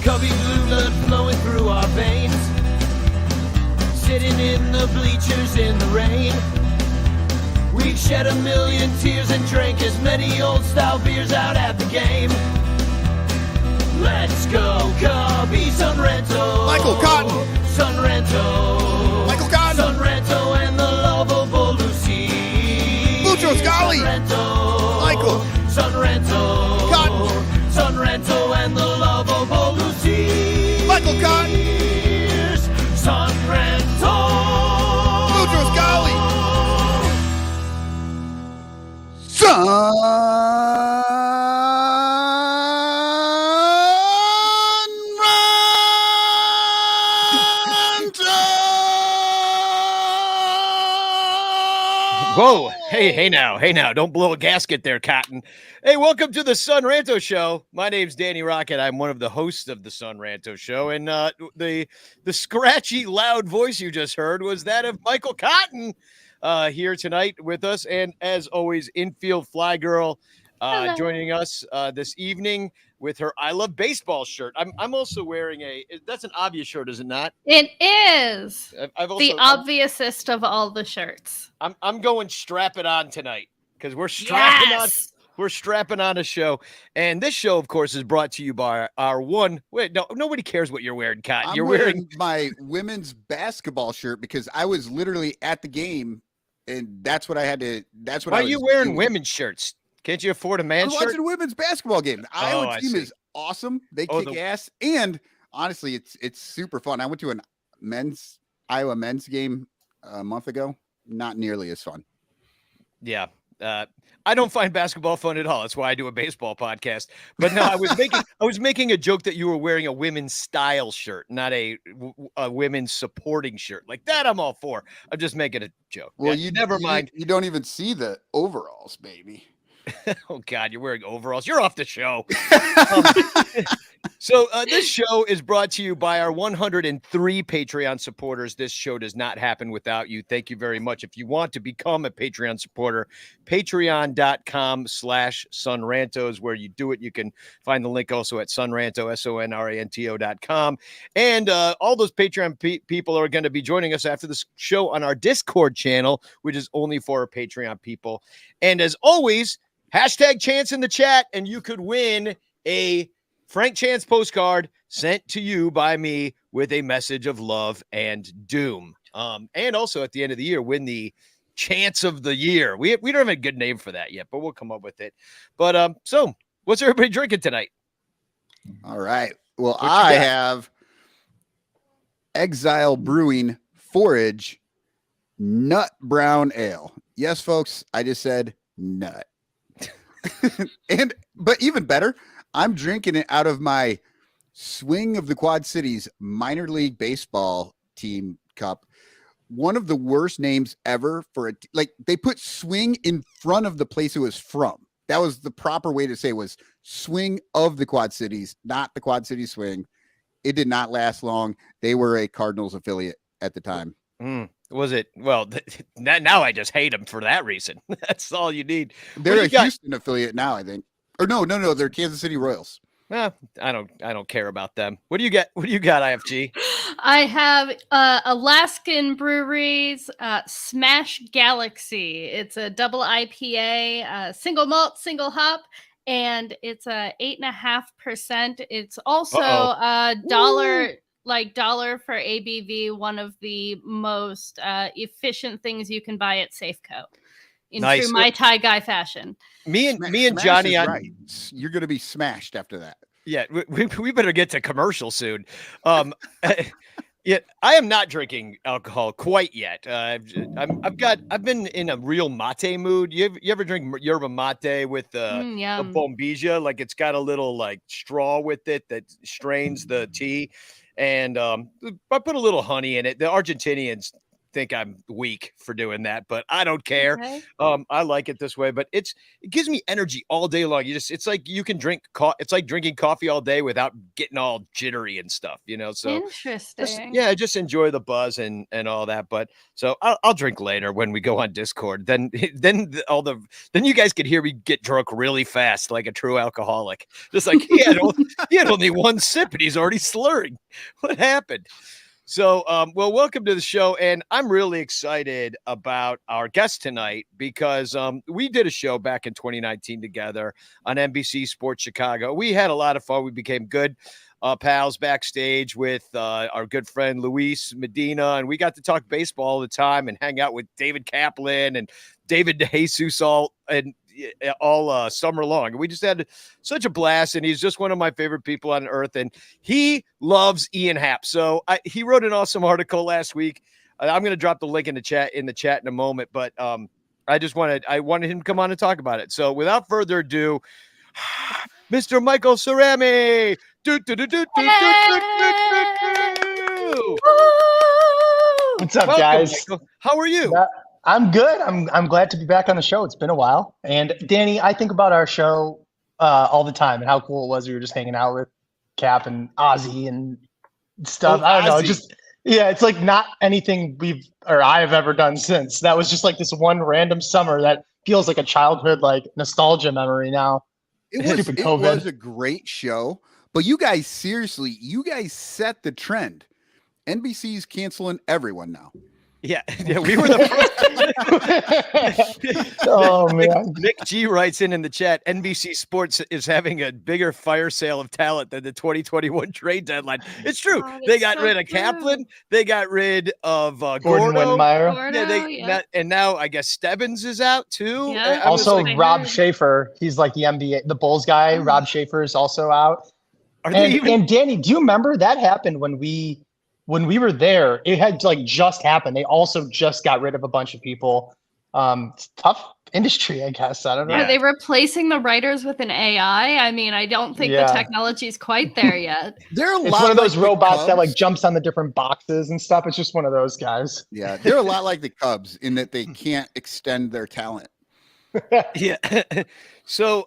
Cubby blue blood flowing through our veins, sitting in the bleachers in the rain. We shed a million tears and drank as many old style beers out at the game. Let's go, Cubby, Son Ranto. Michael Cotton. Son Ranto. Michael Cotton. Son Ranto and the lovable Lucy. Lucho Scali. Son Ranto. Michael. Son Ranto. Cotton. Son Ranto and the lovable Lucy. Michael Cotton. Son Ranto. Lucho Scali. Son Whoa. Hey now. Don't blow a gasket there, Cotton. Hey, welcome to the Son Ranto Show. My name's Danny Rocket. I'm one of the hosts of the Son Ranto Show. And the scratchy, loud voice you just heard was that of Michael Cotton here tonight with us. And as always, infield fly girl joining us this evening with her I Love Baseball shirt. I'm also wearing that's an obvious shirt, is it not? It is. I've also, the obviousest of all the shirts. I'm going strap it on tonight because we're strapping on. We're strapping on a show, and this show, of course, is brought to you by our one. Wait, no, nobody cares what you're wearing, Cotton. You're wearing my women's basketball shirt because I was literally at the game, and that's what I had to. That's what. Why I are you wearing women's shirts? Can't you afford a man's shirt? Watching a women's basketball game. The Iowa team is awesome. They kick ass, and honestly, it's super fun. I went to an Iowa men's game a month ago. Not nearly as fun. Yeah. I don't find basketball fun at all. That's why I do a baseball podcast. But no, I was making a joke that you were wearing a women's style shirt, not a women's supporting shirt. Like that, I'm all for. I'm just making a joke. Well, never mind. You don't even see the overalls, baby. Oh God, you're wearing overalls. You're off the show. So this show is brought to you by our 103 Patreon supporters. This show does not happen without you. Thank you very much. If you want to become a Patreon supporter, patreon.com/sonranto is where you do it. You can find the link also at sonranto, sonranto.com. And all those Patreon people are going to be joining us after this show on our Discord channel, which is only for our Patreon people. And as always, hashtag Chance in the chat, and you could win a Frank Chance postcard sent to you by me with a message of love and doom. And also at the end of the year, win the Chance of the Year. We don't have a good name for that yet, but we'll come up with it. But so what's everybody drinking tonight? All right. Well, I have Exile Brewing Forage Nut Brown Ale. Yes, folks, I just said nut. But even better, I'm drinking it out of my Swing of the Quad Cities minor league baseball team cup. One of the worst names ever for it. Like they put Swing in front of the place it was from. That was the proper way to say it, was Swing of the Quad Cities, not the Quad City Swing. It did not last long. They were a Cardinals affiliate at the time. Was it? Well, now I just hate them for that reason. That's all you need. They're a Houston affiliate now, I think. Or no, they're Kansas City Royals. I don't care about them. What do you got? What do you got, IFG? I have Alaskan Breweries Smash Galaxy. It's a double IPA, single malt, single hop, and it's a 8.5%. It's also a dollar for ABV, one of the most efficient things you can buy at Safeco. In true Mai Tai guy fashion. Me and Johnny, right. You're going to be smashed after that. Yeah, we better get to commercial soon. Yeah, I am not drinking alcohol quite yet. I've been in a real mate mood. You ever drink yerba mate with the Yum. bombilla? Like it's got a little like straw with it that strains the tea, and I put a little honey in it. The Argentinians think I'm weak for doing that, but I don't care. Okay. I like it this way, but it gives me energy all day long. It's like you can drink it's like drinking coffee all day without getting all jittery and stuff, So Interesting. just enjoy the buzz and all that. But so I'll drink later when we go on Discord. Then you guys can hear me get drunk really fast, like a true alcoholic. Just like he had only one sip and he's already slurring. What happened? So, well, welcome to the show. And I'm really excited about our guest tonight because we did a show back in 2019 together on NBC Sports Chicago. We had a lot of fun. We became good pals backstage with our good friend Luis Medina, and we got to talk baseball all the time and hang out with David Kaplan and David DeJesus all summer long. We just had such a blast, and he's just one of my favorite people on earth, and he loves Ian Happ. So he wrote an awesome article last week. I'm going to drop the link in the chat in a moment, but I wanted him to come on and talk about it. So without further ado, Mr. Michael Cerami. What's up, Welcome, guys? Michael. How are you? I'm good. I'm glad to be back on the show. It's been a while. And Danny, I think about our show all the time and how cool it was. We were just hanging out with Cap and Ozzy and stuff. Oh, I don't know. Ozzy. Just it's like not anything I've ever done since. That was just like this one random summer that feels like a childhood like nostalgia memory now. It Stupid COVID. was a great show, but you guys set the trend. NBC's canceling everyone now. Yeah, we were the first. Oh man. Nick G writes in the chat, NBC Sports is having a bigger fire sale of talent than the 2021 trade deadline. It's true. Oh, They it's got so rid of true. Kaplan. They got rid of Gordon Gordo. Windmeyer. Gordo, And now I guess Stebbins is out too. Yeah. I was Also, like, Rob heard. Schaefer. He's like the NBA, the Bulls guy. Rob Schaefer is also out. are they even? And Danny, do you remember that happened when we were there? It had like just happened. They also just got rid of a bunch of people. It's tough industry, I guess. I don't know. Are they replacing the writers with an AI? I mean, I don't think the Yeah. technology's quite there yet. They're a It's lot one of those like the robots that like Cubs. jumps on the different boxes and stuff. It's just one of those guys. Yeah, they're a lot like the Cubs in that they can't extend their talent. Yeah. So,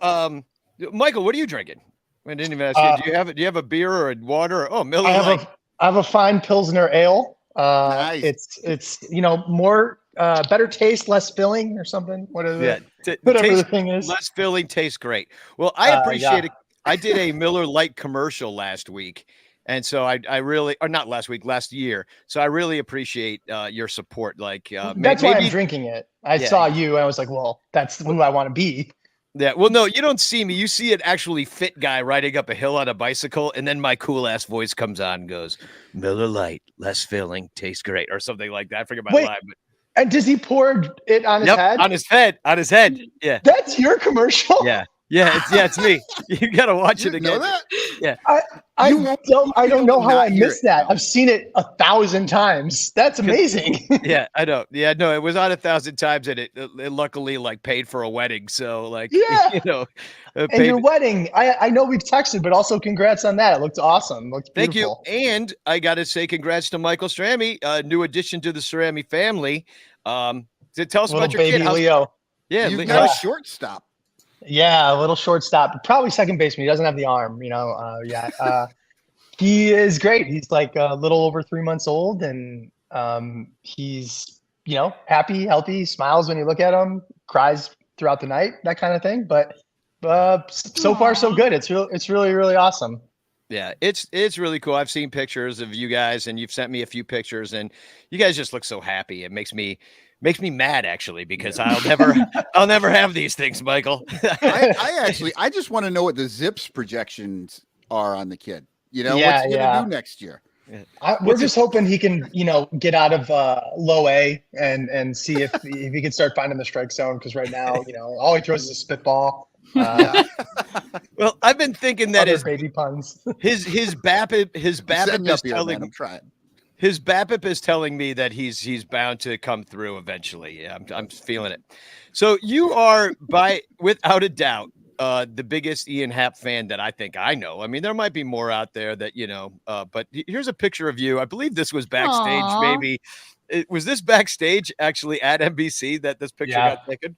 Michael, what are you drinking? I didn't even ask you. Do you have a beer or a water? Oh, Miller Lite. I have a fine Pilsner ale. Nice. It's more better taste, less filling or something. Whatever the Taste thing is. less filling, tastes great. Well, I appreciate it. I did a Miller Lite commercial last week. And so I really, or not last week, last year. So I really appreciate your support. Like That's why I'm drinking it. I saw you and I was like, well, that's who I want to be. Yeah. Well, no, you don't see me. You see an actually fit guy riding up a hill on a bicycle. And then my cool ass voice comes on and goes, Miller Lite, less filling, tastes great, or something like that. I forget my line. But And does he pour it on his head? on his head. On his head. Yeah. That's your commercial? Yeah. Yeah. It's me. You got to watch You it didn't again. know that? Yeah. I don't know how not I hear missed it, that. no. I've seen it 1,000 times. That's amazing. Yeah, I know. Yeah, no, it was on 1,000 times, and it luckily like paid for a wedding. So like, Yeah. And your wedding, I know we've texted, but also congrats on that. It looked awesome. Looked Thank you. beautiful. And I got to say congrats to Michael Cerami, new addition to the Cerami family. To tell us Little about your baby kid. Leo. Yeah, You've Leo. got a shortstop. Yeah, a little shortstop. Probably second baseman. He doesn't have the arm, he is great. He's like a little over 3 months old, and he's happy, healthy, smiles when you look at him, cries throughout the night, that kind of thing. But so far so good. It's really really awesome. Yeah, it's really cool. I've seen pictures of you guys, and you've sent me a few pictures, and you guys just look so happy. It makes me mad actually, because I'll never have these things, Michael. I just want to know what the Zips projections are on the kid. What's he gonna do next year? We're just hoping he can, get out of low A and see if he can start finding the strike zone. Because right now, all he throws is a spitball. Well, I've been thinking that Other baby puns. his BABIP Set me is up here, telling man. I'm trying. his BABIP is telling me that he's bound to come through eventually. Yeah, I'm feeling it. So you are without a doubt the biggest Ian Happ fan that I think I know. I mean, there might be more out there that but here's a picture of you. I believe this was backstage. Aw. Maybe was this backstage actually at NBC that this picture Yeah. got taken?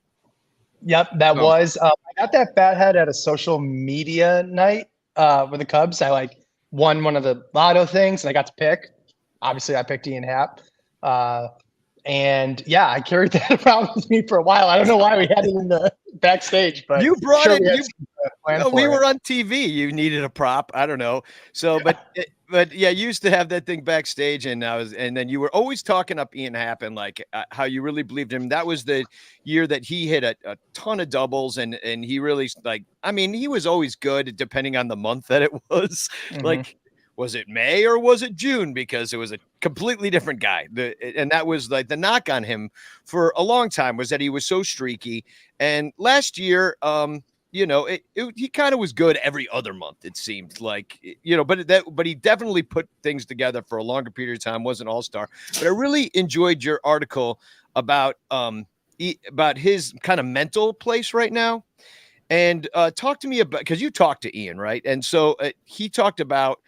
Yep, that Oh. was. I got that fathead at a social media night with the Cubs. I won one of the lotto things, and I got to pick. Obviously, I picked Ian Happ, and yeah, I carried that around with me for a while. I don't know why we had it in the backstage, but You brought sure it. we had You some plan No, for we it. were on TV. You needed a prop. I don't know. So, but yeah, you used to have that thing backstage, and then you were always talking up Ian Happ and how you really believed him. That was the year that he hit a ton of doubles, and he really he was always good depending on the month that it was. Mhm. Like, was it May or was it June? Because it was a completely different guy. And that was like the knock on him for a long time was that he was so streaky. And last year, he kind of was good every other month. It seemed like, but he definitely put things together for a longer period of time. Wasn't all-star, but I really enjoyed your article about his kind of mental place right now. And talk to me about, because you talked to Ian, right? And so he talked about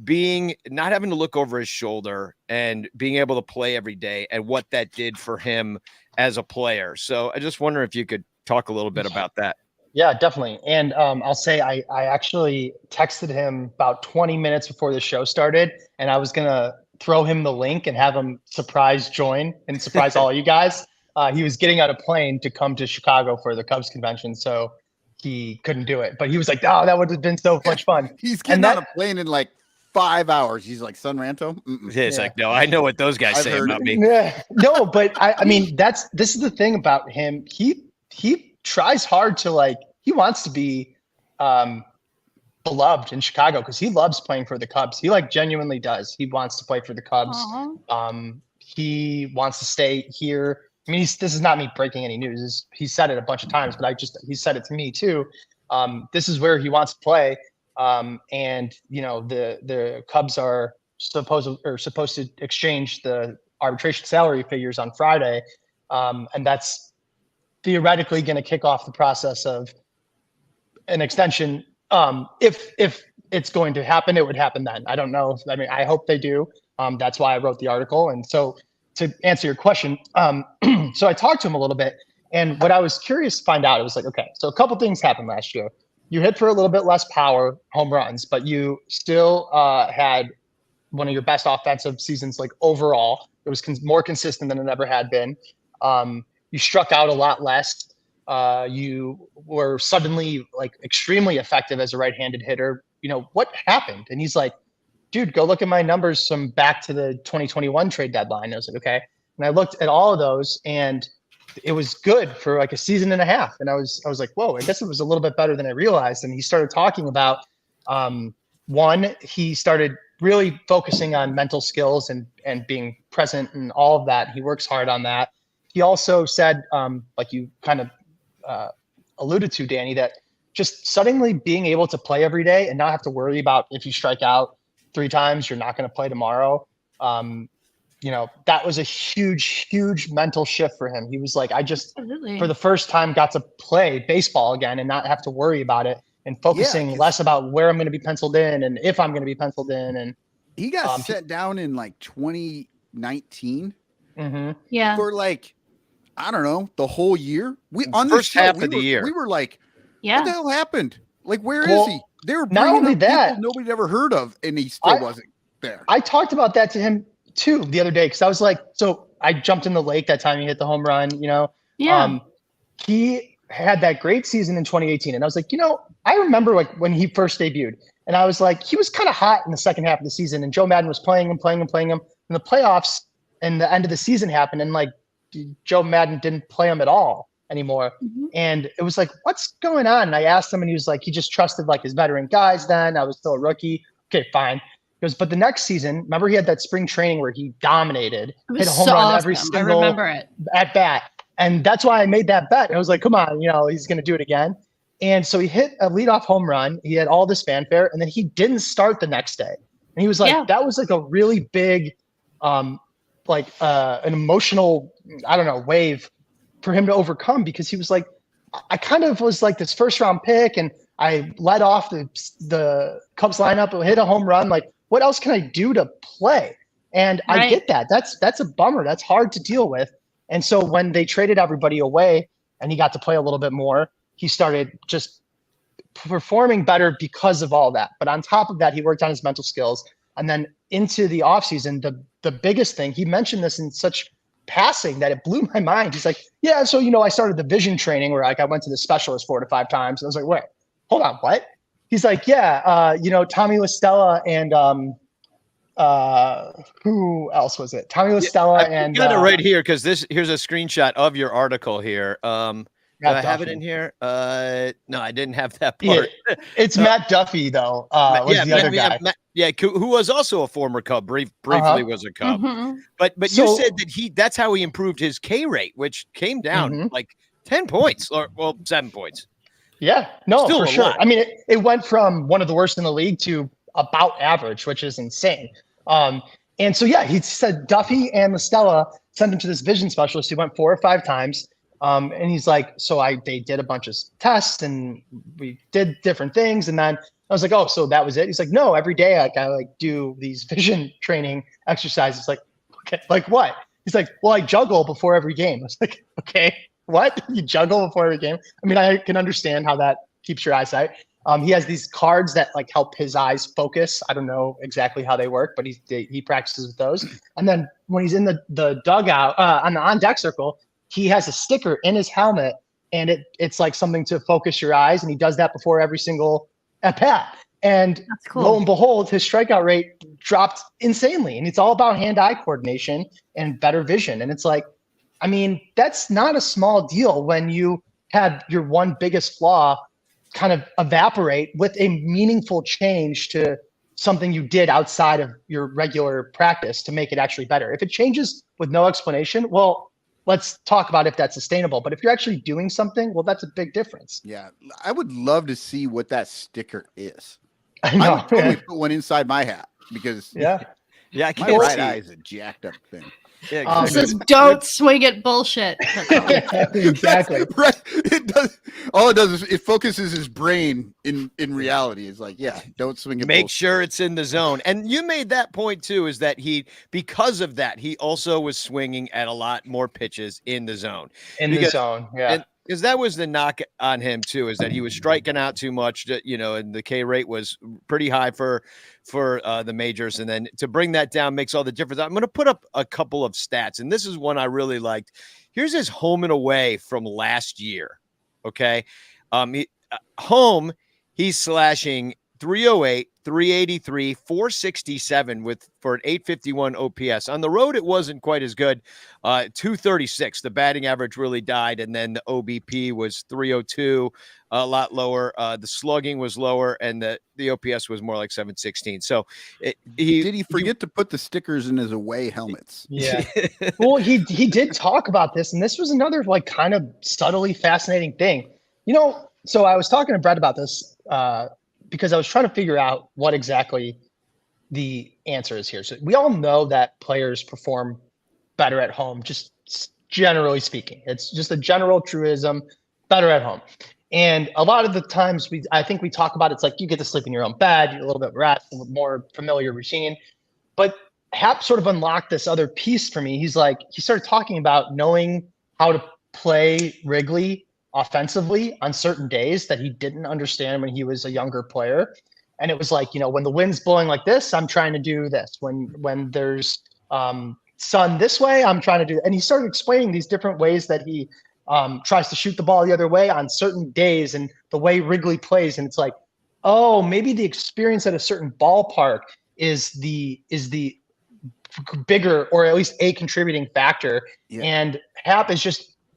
not having to look over his shoulder and being able to play every day and what that did for him as a player. So I just wonder if you could talk a little bit about that. Yeah, definitely. And I'll say I actually texted him about 20 minutes before the show started, and I was going to throw him the link and have him surprise join and surprise all you guys. He was getting on a plane to come to Chicago for the Cubs convention, so he couldn't do it. But he was like, oh, that would have been so much fun. He's getting on a plane in like 5 hours. He's like, Son Ranto? Mm-mm. It's like, no, I know what those guys I've say heard about it. me. Yeah, no, but I mean, this is the thing about him. He tries hard to he wants to be beloved in Chicago because he loves playing for the Cubs. He genuinely does. He wants to play for the Cubs. Aw. He wants to stay here. I mean, this is not me breaking any news. He said it a bunch of times, but he said it to me too. This is where he wants to play. And the Cubs are supposed to exchange the arbitration salary figures on Friday. And that's theoretically going to kick off the process of an extension. If it's going to happen, it would happen then. I don't know. I mean, I hope they do. That's why I wrote the article. And so to answer your question, so I talked to him a little bit, and what I was curious to find out, it was like, okay, so a couple things happened last year. You hit for a little bit less power, home runs, but you still had one of your best offensive seasons, overall. It was more consistent than it ever had been. You struck out a lot less. You were suddenly extremely effective as a right-handed hitter. What happened? And he's like, dude, go look at my numbers from back to the 2021 trade deadline. I was like, okay. And I looked at all of those, and it was good for a season and a half. And I was like, whoa, I guess it was a little bit better than I realized. And he started talking about, one, he started really focusing on mental skills and being present and all of that. He works hard on that. He also said, like you kind of alluded to, Danny, that just suddenly being able to play every day and not have to worry about if you strike out 3 times, you're not going to play tomorrow. That was a huge mental shift for him. He was like, I just, Absolutely. for the first time, got to play baseball again and not have to worry about it, and focusing less about where I'm going to be penciled in and if I'm going to be penciled in. And he got set down in 2019 Yeah. for I don't know, the whole year. We on the First show, half we of the were- year. We were like, Yeah. what the hell happened? Where is Well, he? They were not bringing only up that- people nobody'd ever heard of, and he still wasn't there. I talked about that to him too the other day, because I was like, so I jumped in the lake that time he hit the home run, Yeah. He had that great season in 2018. And I was like, I remember when he first debuted, and I was like, he was kind of hot in the second half of the season, and Joe Madden was playing him. And the playoffs and the end of the season happened, and Joe Madden didn't play him at all anymore. And it was like, what's going on? And I asked him, and he was like, he just trusted his veteran guys then. I was still a rookie. Okay, fine. He goes, but the next season, remember he had that spring training where he dominated, It was hit a home so run awesome. every I single remember it. at bat. And that's why I made that bet. And I was like, come on, he's going to do it again. And so he hit a leadoff home run. He had all this fanfare, and then he didn't start the next day. And he was like, that was like a really big, an emotional, I don't know, wave for him to overcome, because he was like, I kind of was like this first round pick, and I led off the Cubs lineup and hit a home run. Like, what else can I do to play? And I get that. That's a bummer. That's hard to deal with. And so when they traded everybody away and he got to play a little bit more, he started just performing better because of all that. But on top of that, he worked on his mental skills. And then into the offseason, the biggest thing, he mentioned this in such passing that it blew my mind. He's like, yeah, so, I started the vision training where like I went to the specialist 4 to 5 times. And I was like, wait, hold on, what? He's like, yeah, Tommy LaStella and who else was it? Tommy LaStella and got it right here, because here's a screenshot of your article here. Do I have it in here? No, I didn't have that part. Yeah, it's Matt Duffy though. Was the other guy. Who was also a former Cub. Briefly was a Cub. But you said that that's how he improved his K rate, which came down like 10 points, or 7 points. Yeah, no, Still for sure. lot. I mean, it went from one of the worst in the league to about average, which is insane. And so, yeah, he said Duffy and LaStella sent him to this vision specialist. He went 4 or 5 times. And he's like, so they did a bunch of tests and we did different things. And then I was like, oh, so that was it? He's like, no, every day I do these vision training exercises. Like, okay, like what? He's like, well, I juggle before every game. I was like, okay, what? You juggle before every game? I mean, I can understand how that keeps your eyesight. He has these cards that like help his eyes focus. I don't know exactly how they work, but he practices with those. And then when he's in the dugout on the on-deck circle, he has a sticker in his helmet, and it's like something to focus your eyes. And he does that before every single at bat. And that's cool. Lo and behold, his strikeout rate dropped insanely. And it's all about hand-eye coordination and better vision. And it's like, I mean, that's not a small deal when you have your one biggest flaw kind of evaporate with a meaningful change to something you did outside of your regular practice to make it actually better. If it changes with no explanation, well, let's talk about if that's sustainable. But if you're actually doing something, well, that's a big difference. Yeah. I would love to see what that sticker is. I know. I would totally put one inside my hat, because Yeah. I my can't right see. eye is a jacked up thing. Yeah, It says don't swing at bullshit. Exactly. Right. It does. All it does is it focuses his brain in reality. It's like, yeah, don't swing at Make bullshit. sure it's in the zone. And you made that point too, is that because of that, he also was swinging at a lot more pitches in the zone. The zone. Yeah. Because that was the knock on him too, is that he was striking out too much, and the K rate was pretty high for the majors. And then to bring that down makes all the difference. I'm going to put up a couple of stats, and this is one I really liked. Here's his home and away from last year. Okay. Home, he's slashing 308, 383, 467 for an 851 OPS. On the road, it wasn't quite as good. 236. The batting average really died, and then the OBP was 302, a lot lower. The slugging was lower, and the OPS was more like 716. So did he forget to put the stickers in his away helmets? Yeah. Well, he did talk about this, and this was another like kind of subtly fascinating thing. So I was talking to Brett about this because I was trying to figure out what exactly the answer is here. So we all know that players perform better at home, just generally speaking. It's just a general truism, better at home. And a lot of the times I think we talk about it's like you get to sleep in your own bed, you're a little bit rest, a little more familiar routine. But Happ sort of unlocked this other piece for me. He started talking about knowing how to play Wrigley offensively on certain days that he didn't understand when he was a younger player. And it was like, when the wind's blowing like this, I'm trying to do this. When there's sun this way, I'm trying to do. And he started explaining these different ways that he tries to shoot the ball the other way on certain days and the way Wrigley plays. And it's like, oh, maybe the experience at a certain ballpark is the bigger, or at least a contributing factor. Yeah. And Happ is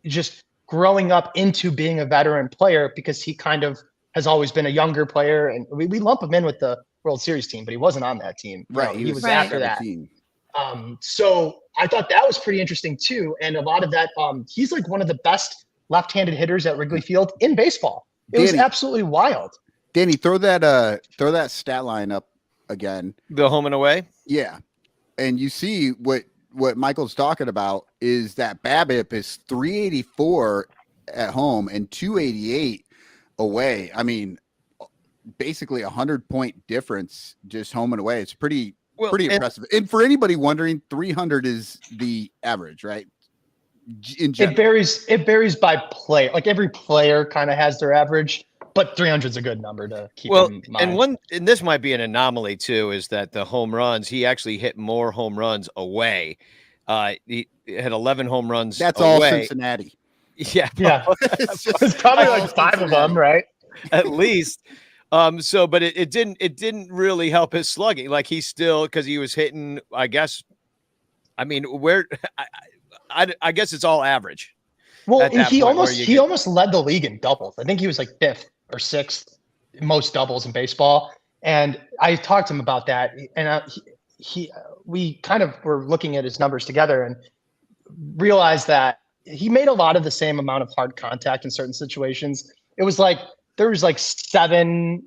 just growing up into being a veteran player because he kind of has always been a younger player. And we lump him in with the World Series team, but he wasn't on that team. Right. He was after that. So I thought that was pretty interesting too. And a lot of that, he's like one of the best left-handed hitters at Wrigley Field in baseball. It was Danny. absolutely wild. Danny, throw that stat line up again. The home and away. Yeah. And you see what Michael's talking about is that BABIP is 384 at home and 288 away. I mean, basically 100-point difference just home and away. It's pretty impressive. And for anybody wondering, 300 is the average, right? In general. It varies by player. Like every player kind of has their average, but 300 is a good number to keep in mind. And this might be an anomaly too, is that the home runs, he actually hit more home runs away. He had 11 home runs. That's away. all Cincinnati. Yeah. It's probably like 5 of them, right? At least. But it didn't really help his slugging. Like he's still, because he was hitting, I guess. I mean, I guess it's all average. Well, he almost led the league in doubles. I think he was like 5th or 6th most doubles in baseball. And I talked to him about that, and we kind of were looking at his numbers together and realized that he made a lot of the same amount of hard contact in certain situations. It was like there was like 7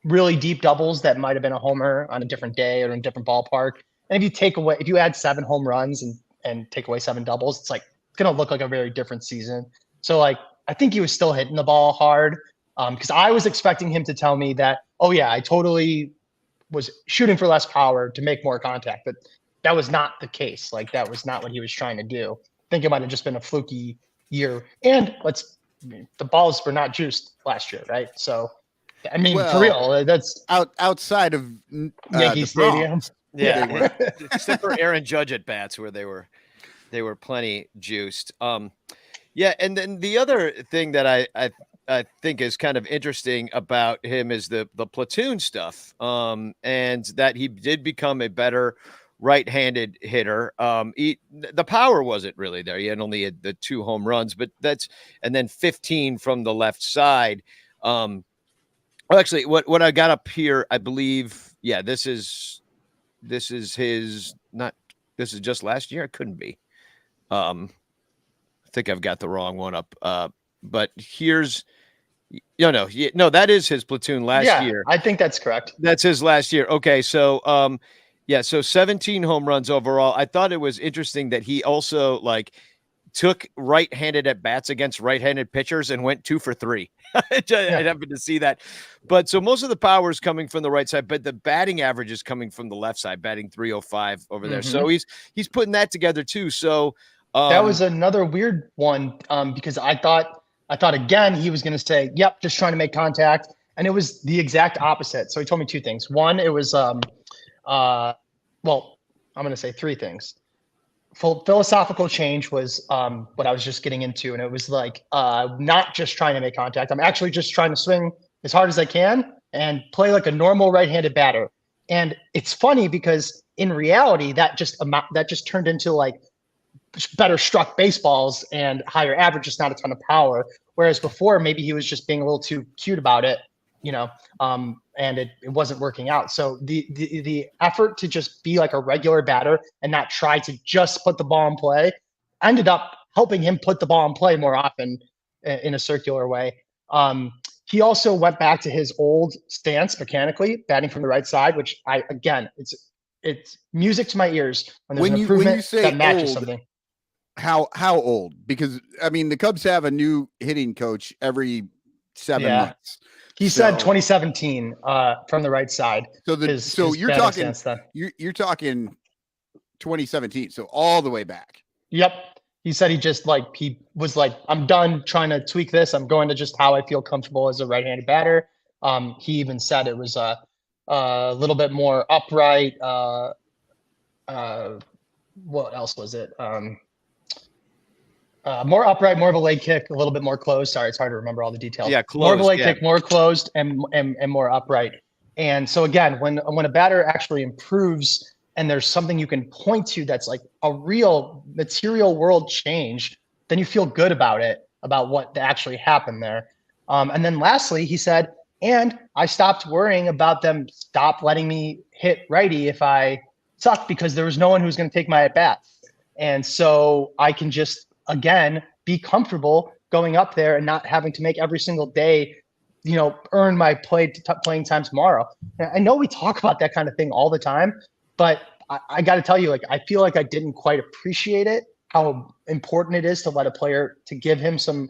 really deep doubles that might have been a homer on a different day or in a different ballpark. And if you add 7 home runs and take away 7 doubles, it's going to look like a very different season. So like, I think he was still hitting the ball hard. Because I was expecting him to tell me that, oh yeah, I totally was shooting for less power to make more contact, but that was not the case. Like that was not what he was trying to do. I think it might have just been a fluky year. And the balls were not juiced last year, right? So, I mean, for real, that's outside of Yankee Stadium. Yeah, except for Aaron Judge at bats where they were plenty juiced. Yeah, and then the other thing that I think is kind of interesting about him is the platoon stuff, and that he did become a better right-handed hitter. The power wasn't really there. He had only the 2 home runs, and then 15 from the left side. Well, actually, what I got up here, I believe, yeah, this is just last year. It couldn't be. I think I've got the wrong one up. But here's that is his platoon last year. I think that's correct. That's his last year. Okay, so so 17 home runs overall. I thought it was interesting that he also took right-handed at bats against right-handed pitchers and went 2 for 3. I happened to see that. But so most of the power is coming from the right side, but the batting average is coming from the left side, batting 305 over there. So he's putting that together too. So that was another weird one because I thought again he was going to say, "Yep, just trying to make contact," and it was the exact opposite. So he told me 2 things. One, it was well, I'm going to say 3 things. Philosophical change was what I was just getting into, and it was not just trying to make contact. I'm actually just trying to swing as hard as I can and play like a normal right-handed batter. And it's funny because in reality, that just turned into better struck baseballs and higher average, just not a ton of power. Whereas before, maybe he was just being a little too cute about it, and it wasn't working out. So the effort to just be like a regular batter and not try to just put the ball in play ended up helping him put the ball in play more often in a circular way. He also went back to his old stance mechanically, batting from the right side, which it's music to my ears when there's an improvement that matches something. How old? Because I mean, the Cubs have a new hitting coach every 7 months. He said 2017 from the right side. So you're talking 2017. So all the way back. Yep. He said he was I'm done trying to tweak this. I'm going to just how I feel comfortable as a right-handed batter. He even said it was a little bit more upright. What else was it? More upright, more of a leg kick, a little bit more closed. Sorry, it's hard to remember all the details. Yeah, closed, more of a leg kick, more closed, and more upright. And so again, when a batter actually improves and there's something you can point to that's like a real material world change, then you feel good about it, about what actually happened there. And then lastly, he said, and I stopped worrying about them stop letting me hit righty if I suck because there was no one who was going to take my at bat. And so I can just, again, be comfortable going up there and not having to make every single day earn my playing time tomorrow. And I know we talk about that kind of thing all the time, but I got to tell you, like, I feel like I didn't quite appreciate it, how important it is to let a player, to give him some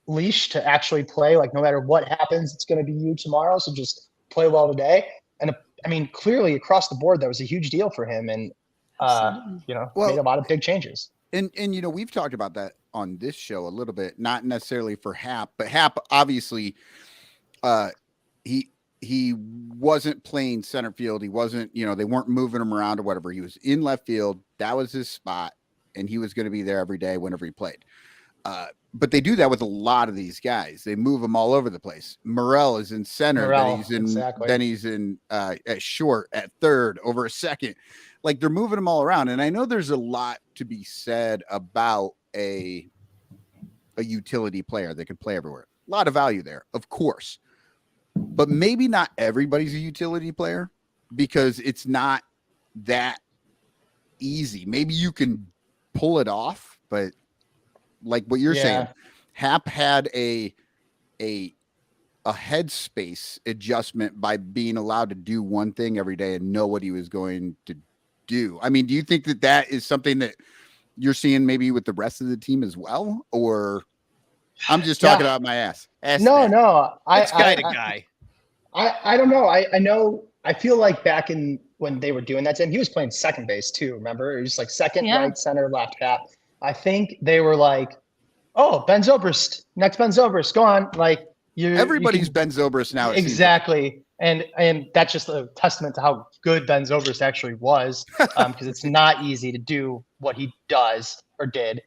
leash to actually play. Like, no matter what happens, it's going to be you tomorrow. So just play well today. And I mean, clearly across the board, that was a huge deal for him. And, made a lot of big changes. And we've talked about that on this show a little bit, not necessarily for Happ, but Happ, obviously, he wasn't playing center field. He wasn't, they weren't moving him around or whatever. He was in left field. That was his spot. And he was going to be there every day whenever he played. But they do that with a lot of these guys. They move them all over the place. Morel is in center. Then he's in at short, at third, over a second. Like, they're moving them all around. And I know there's a lot to be said about a utility player that can play everywhere. A lot of value there, of course. But maybe not everybody's a utility player, because it's not that easy. Maybe you can pull it off, but like what you're saying, Happ had a headspace adjustment by being allowed to do one thing every day and know what he was going to do. I mean, do you think that is something that you're seeing maybe with the rest of the team as well? Or I'm just talking out my ass. No. That's guy. I don't know. I know. I feel like back when they were doing that to him, he was playing second base too. Remember, it was like second, right, center, left, Happ. I think they were like, "Oh, Ben Zobrist, next Ben Zobrist, go on." Like, everybody's Ben Zobrist now. Exactly, and that's just a testament to how good Ben Zobrist actually was, because it's not easy to do what he does or did.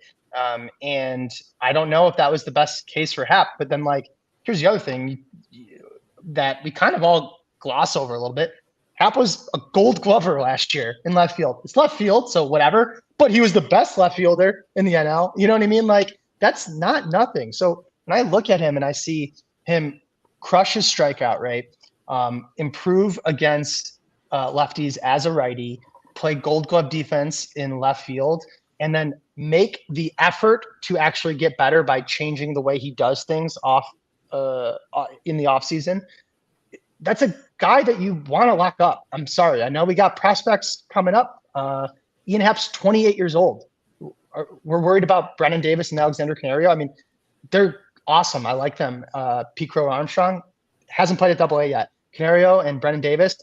And I don't know if that was the best case for Happ. But then, like, here's the other thing that we kind of all gloss over a little bit. Happ was a Gold Glover last year in left field. It's left field, so whatever. But he was the best left fielder in the NL. You know what I mean? Like, that's not nothing. So when I look at him and I see him crush his strikeout rate, improve against lefties as a righty, play Gold Glove defense in left field, and then make the effort to actually get better by changing the way he does things in the offseason, that's a guy that you want to lock up. I'm sorry. I know we got prospects coming up. Ian Happ's 28 years old. We're worried about Brennan Davis and Alexander Canario. I mean, they're awesome. I like them. P. Crow Armstrong hasn't played at AA yet. Canario and Brennan Davis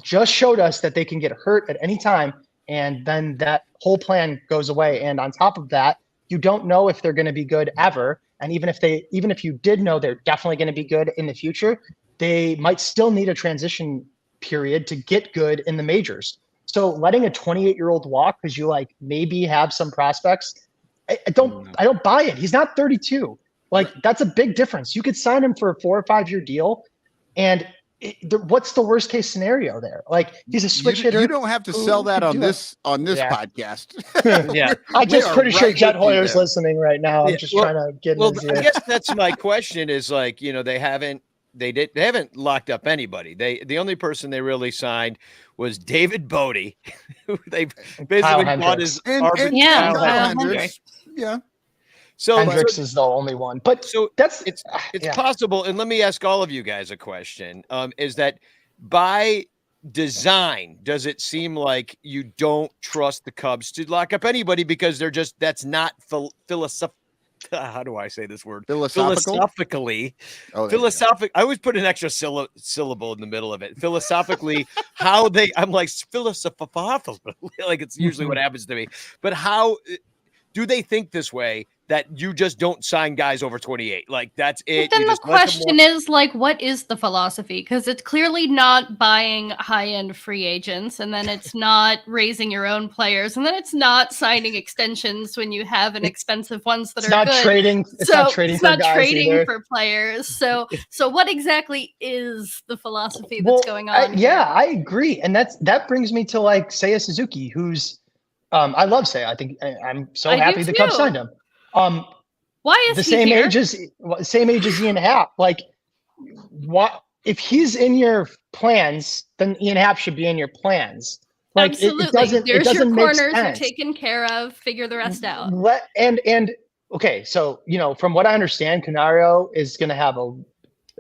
just showed us that they can get hurt at any time, and then that whole plan goes away. And on top of that, you don't know if they're going to be good ever. And even if you did know they're definitely going to be good in the future, they might still need a transition period to get good in the majors. So letting a 28-year-old walk because you like maybe have some prospects, I don't buy it. He's not 32. Like, that's a big difference. You could sign him for a 4 or 5 year deal, and what's the worst case scenario there? Like, he's a switch hitter. You don't have to sell that on this podcast. Yeah, I'm just pretty sure Jet Hoyer's listening right now. I'm just trying to get. Well, I guess that's my question. Is like, they haven't locked up anybody. The only person they really signed was David Bodie, who they basically bought his Kyle Hendricks. Yeah. So Hendricks is the only one, but so it's possible. And let me ask all of you guys a question: is that by design? Does it seem like you don't trust the Cubs to lock up anybody because that's not philosophical? How do I say this word? Philosophically. Philosophic. I always put an extra syllable in the middle of it. Philosophically, I'm like philosophical, like it's usually what happens to me. But how do they think this way? That you just don't sign guys over 28. Like, that's it. But then the question is, like, what is the philosophy? Because it's clearly not buying high-end free agents, and then it's not raising your own players, and then it's not signing extensions when you have an expensive ones that are good. It's not trading for players. So what exactly is the philosophy that's going on? I agree. And that brings me to, like, Seiya Suzuki, who's I love Seiya. I think I'm so happy the Cubs signed him. Why is the he same here? same age as Ian Happ? Like, what if he's in your plans? Then Ian Happ should be in your plans. Like, absolutely. It doesn't There's make your corners sense. are taken care of. Figure the rest out. Okay, so from what I understand, Canario is going to have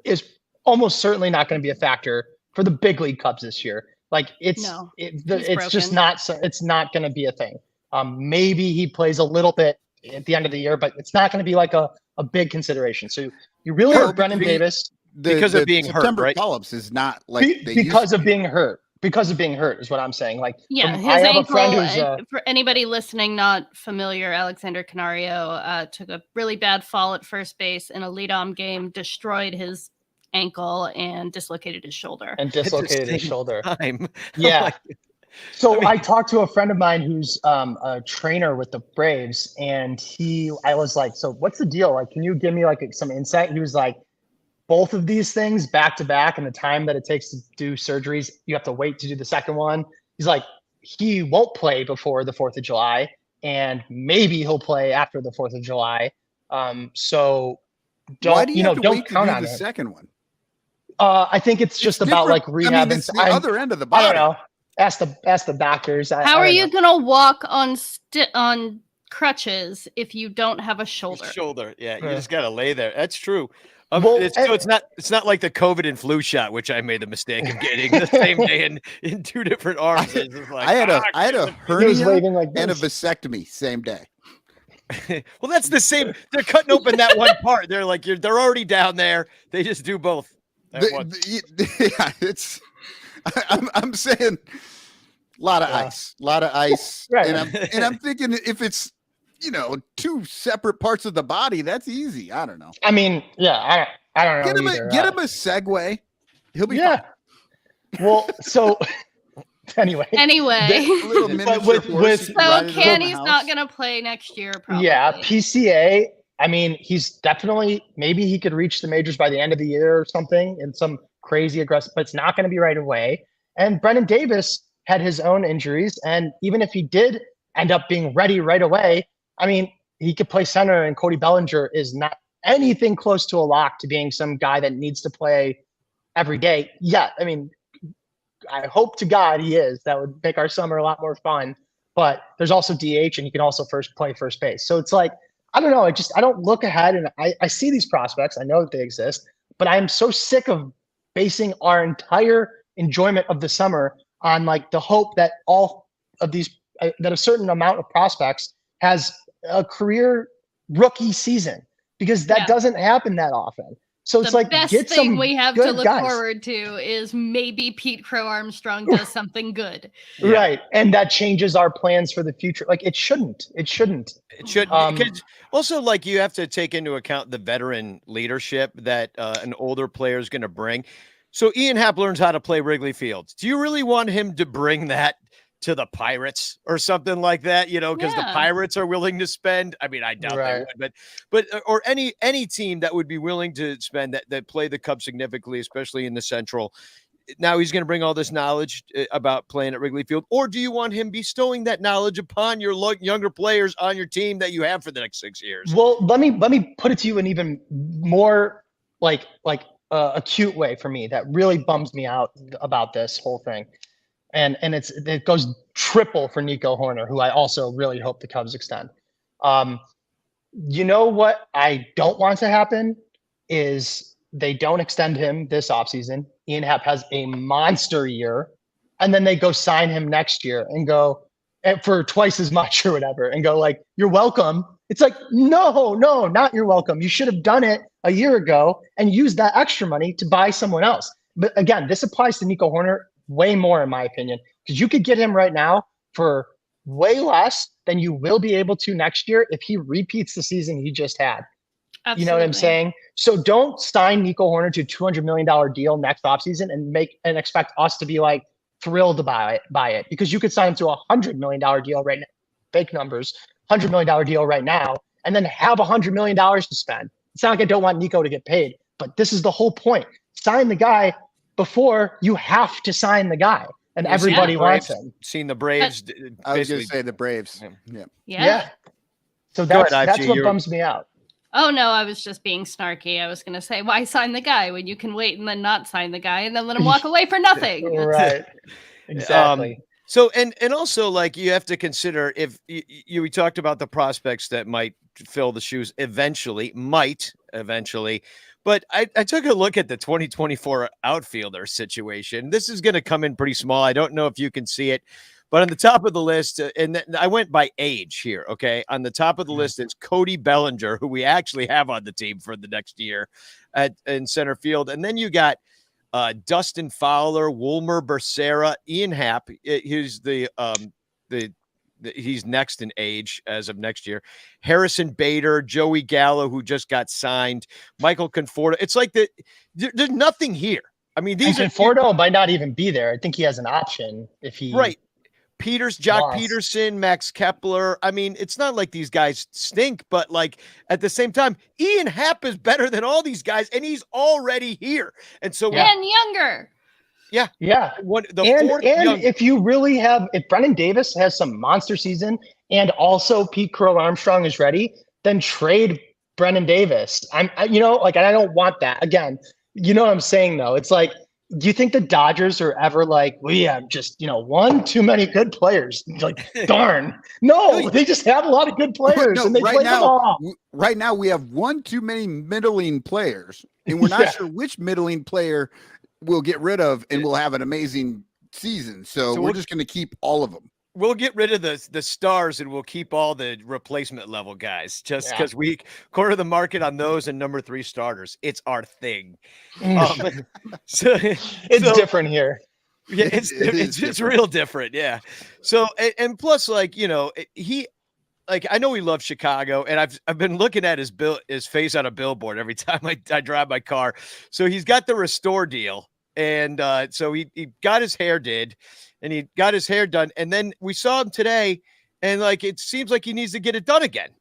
is almost certainly not going to be a factor for the big league Cubs this year. Like it's just broken. not, it's not going to be a thing. Maybe he plays a little bit at the end of the year, but it's not going to be like a big consideration. So you really No, have Brendan Davis because of being hurt, September right? call-ups is not like because of being hurt. Because of being hurt is what I'm saying. Like, Yeah, I his have a friend ankle. who's For anybody listening not familiar, Alexander Canario took a really bad fall at first base in a lead-on game, destroyed his ankle, and dislocated his shoulder. Time. Yeah. So I talked to a friend of mine who's a trainer with the Braves, and I was like, so what's the deal? Like, can you give me like some insight? He was like, both of these things back to back, and the time that it takes to do surgeries, you have to wait to do the second one. He's like, he won't play before the 4th of July, and maybe he'll play after the 4th of July. So Why do you have to don't wait to count do on the it. second one? I think it's just about like different. rehab. I mean, it's the other end of the body. I don't know. Ask the doctors. How are you gonna walk on crutches if you don't have a shoulder? Yeah, you just gotta lay there. That's true. Well, it's not like the COVID and flu shot, which I made the mistake of getting the same day in two different arms. I had a hernia like and a vasectomy same day. Well, that's the same. They're cutting open that one part. They're like they're already down there. They just do both at once. Yeah, it's. I'm saying a lot of ice, Right. and I'm thinking if it's two separate parts of the body, that's easy. I don't know. I mean, yeah, I don't know. Get him a Segway. He'll be fine. Well, so anyway, little miniature horse so Canny's not gonna play next year, probably. Yeah, PCA. I mean, he's definitely, maybe he could reach the majors by the end of the year or something in some crazy aggressive, but it's not going to be right away. And Brendan Davis had his own injuries, and even if he did end up being ready right away, I mean, he could play center, and Cody Bellinger is not anything close to a lock to being some guy that needs to play every day. Yeah, I mean, I hope to God he is. That would make our summer a lot more fun. But there's also DH, and he can also play first base. So it's like, I don't know. I don't look ahead, and I see these prospects. I know that they exist, but I'm so sick of basing our entire enjoyment of the summer on like the hope that all of these, that a certain amount of prospects has a career rookie season, because that doesn't happen that often. So it's like, best get thing some we have good to look guys. forward to is maybe Pete Crow Armstrong does something good. Right. And that changes our plans for the future. Like it shouldn't. It should. Also, like, you have to take into account the veteran leadership that an older player is going to bring. So Ian Happ learns how to play Wrigley Field. Do you really want him to bring that to the Pirates or something like that? Because the Pirates are willing to spend. I mean, I doubt they would, but or any team that would be willing to spend that play the Cubs significantly, especially in the Central. Now he's going to bring all this knowledge about playing at Wrigley Field, or do you want him bestowing that knowledge upon your younger players on your team that you have for the next 6 years? Well, let me put it to you in even more like acute way for me that really bums me out about this whole thing. And it goes triple for Nico Horner, who I also really hope the Cubs extend. You know what I don't want to happen is they don't extend him this offseason. Ian Happ has a monster year, and then they go sign him next year and go for twice as much or whatever, and go like, you're welcome. It's like, no, not you're welcome. You should have done it a year ago and used that extra money to buy someone else. But again, this applies to Nico Horner way more, in my opinion, because you could get him right now for way less than you will be able to next year if he repeats the season he just had. Absolutely. You know what I'm saying? So don't sign Nico Horner to a $200 million deal next offseason and expect us to be like thrilled to buy it, because you could sign him to a $100 million deal right now, fake numbers, $100 million deal right now, and then have $100 million to spend. It's not like I don't want Nico to get paid, but this is the whole point. Sign the guy before you have to sign the guy, and everybody wants him. Seen the Braves. I was going to say the Braves. Yeah. So that's what bums me out. Oh, no, I was just being snarky. I was going to say, why sign the guy when you can wait and then not sign the guy and then let him walk away for nothing? Right. Exactly. So, and also, like, you have to consider if we talked about the prospects that might fill the shoes eventually, But I took a look at the 2024 outfielder situation. This is going to come in pretty small. I don't know if you can see it, but on the top of the list, I went by age here. Okay. On the top of the list is Cody Bellinger, who we actually have on the team for the next year in center field. And then you got Dustin Fowler, Wilmer Becerra, Ian Happ. He's he's next in age as of next year. Harrison Bader, Joey Gallo, who just got signed, Michael Conforto. It's like there's nothing here. I mean, these Conforto might not even be there. I think he has an option if he right. Jock lost. Peterson, Max Kepler. I mean, it's not like these guys stink, but like at the same time, Ian Happ is better than all these guys, and he's already here. And so and younger. Yeah. If you really have, if Brennan Davis has some monster season and also Pete Crow Armstrong is ready, then trade Brennan Davis. I don't want that. Again, you know what I'm saying though? It's like, do you think the Dodgers are ever like, we have just, one too many good players? Like, darn. No, they just have a lot of good players and they play them all. Right now we have one too many middling players, and we're not sure which middling player we'll get rid of, and we'll have an amazing season. So we're just going to keep all of them. We'll get rid of the stars, and we'll keep all the replacement level guys just because we corner the market on those and number 3 starters. It's our thing. It's different here. Yeah, it's real different. Yeah. So, and plus, like, I know he loves Chicago, and I've been looking at his face on a billboard every time I drive my car. So he's got the Restore deal. And so he got his hair did, and he got his hair done. And then we saw him today, and like it seems like he needs to get it done again.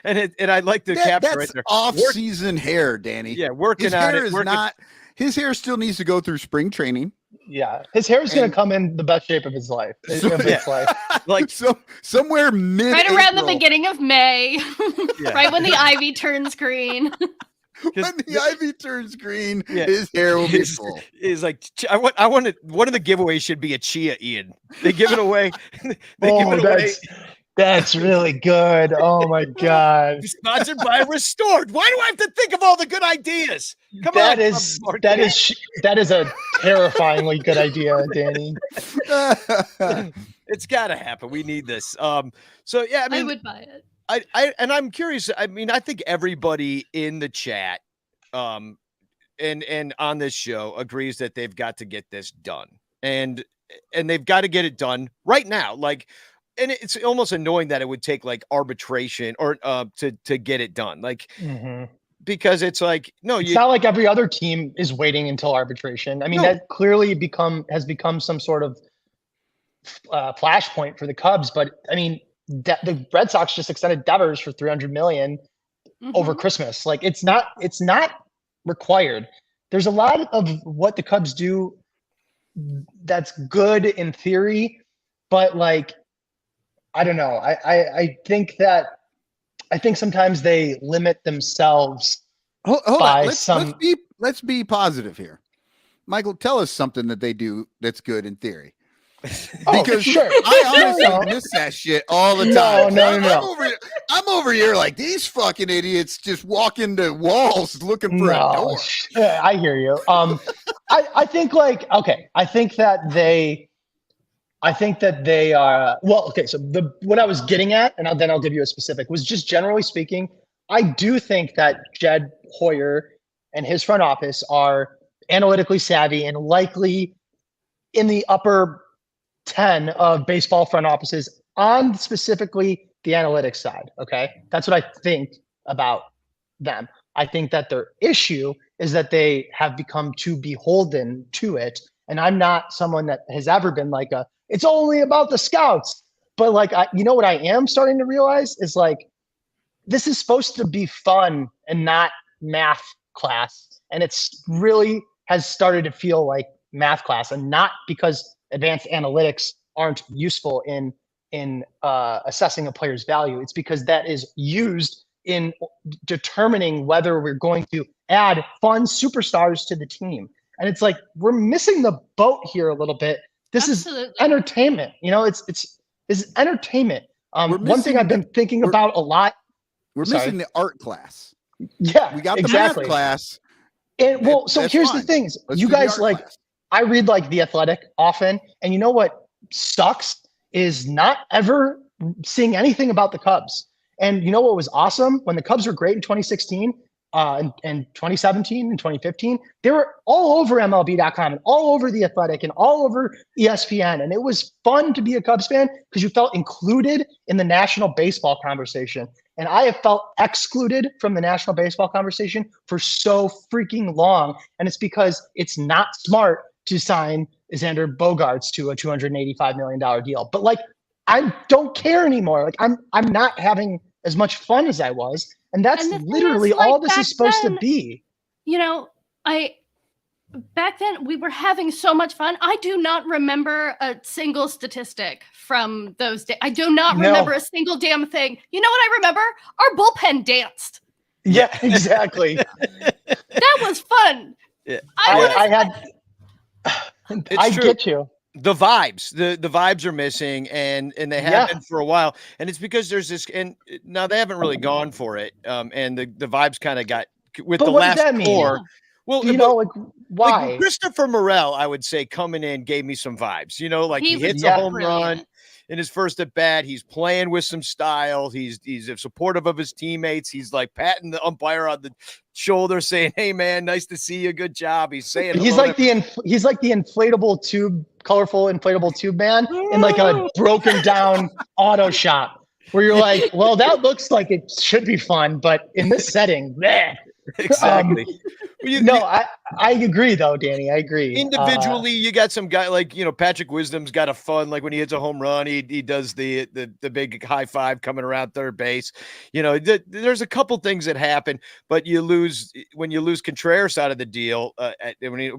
and I like the caption right there. Off-season hair, Danny. Yeah, working on it. His hair still needs to go through spring training. Yeah, his hair is going to come in the best shape of his life. Like somewhere mid, right around the beginning of May, right when the ivy turns green. When the ivy turns green, his hair will be full. Is like I want one of the giveaways should be a chia, Ian. They give it away. That's really good. Oh my God. Sponsored by Restored. Why do I have to think of all the good ideas? That is a terrifyingly good idea, Danny. It's got to happen. We need this. So yeah, I mean, I would buy it. I'm curious. I mean, I think everybody in the chat, and on this show agrees that they've got to get this done, and they've got to get it done right now. Like, and it's almost annoying that it would take like arbitration or to get it done. Like, because it's like it's not like every other team is waiting until arbitration. I mean, that clearly has become some sort of flashpoint for the Cubs. But I mean, the Red Sox just extended Devers for $300 million over Christmas. Like it's not required. There's a lot of what the Cubs do that's good in theory, but like, I don't know. I think sometimes they limit themselves. Hold on. Let's be positive here. Michael, tell us something that they do that's good in theory. Because sure. I honestly miss that shit all the time. No. I'm over here like these fucking idiots just walk into walls looking for a door. Yeah, I hear you. I think that they are well. Okay, so what I was getting at, and then I'll give you a specific, was just generally speaking. I do think that Jed Hoyer and his front office are analytically savvy and likely in the upper 10 of baseball front offices on specifically the analytics side. Okay. That's what I think about them. I think that their issue is that they have become too beholden to it. And I'm not someone that has ever been like it's only about the scouts, but like, what I am starting to realize is like, this is supposed to be fun and not math class. And it's really has started to feel like math class, and not because advanced analytics aren't useful in assessing a player's value. It's because that is used in determining whether we're going to add fun superstars to the team. And it's like, we're missing the boat here a little bit. This Absolutely. is entertainment. It's entertainment. One thing I've been thinking about a lot. We're missing the art class. Yeah, We got exactly. the math class. And well, so That's here's fine. the things. Let's You do the guys art like, class. I read like The Athletic often, and you know what sucks is not ever seeing anything about the Cubs. And you know what was awesome? When the Cubs were great in 2016, and 2017 and 2015, they were all over MLB.com and all over The Athletic and all over ESPN. And it was fun to be a Cubs fan because you felt included in the national baseball conversation. And I have felt excluded from the national baseball conversation for so freaking long. And it's because it's not smart to sign Xander Bogaerts to a $285 million deal. But like, I don't care anymore. Like I'm not having as much fun as I was. And that's And the thing literally is, like, all this back is supposed then, to be. You know, back then we were having so much fun. I do not remember a single statistic from those days. I do not remember a single damn thing. You know what I remember? Our bullpen danced. Yeah, exactly. That was fun. Yeah. I true. get you. The vibes, the vibes are missing, and they have been for a while, and it's because there's this, and now they haven't really gone for it, and the vibes kind of got with the last core. Well, you know, like why? Like Christopher Morel, I would say, coming in gave me some vibes. You know, like he hits was a home brilliant. run in his first at bat. He's playing with some style. He's supportive of his teammates. He's like patting the umpire on the shoulder, saying, "Hey, man, nice to see you. Good job." He's saying he's like the inflatable tube, colorful inflatable tube man in like a broken down auto shop where you're like, well, that looks like it should be fun, but in this setting, bleh. Exactly. I agree though, Danny. I agree. Individually, you got some guy like, you know, Patrick Wisdom's got a fun, like when he hits a home run, he does the big high five coming around third base. You know, there's a couple things that happen, but when you lose Contreras out of the deal,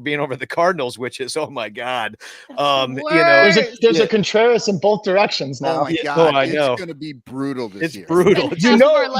being over the Cardinals, which is, oh my God. You know, there's a Contreras in both directions now. Oh my God, I know. It's going to be brutal this year. It's brutal.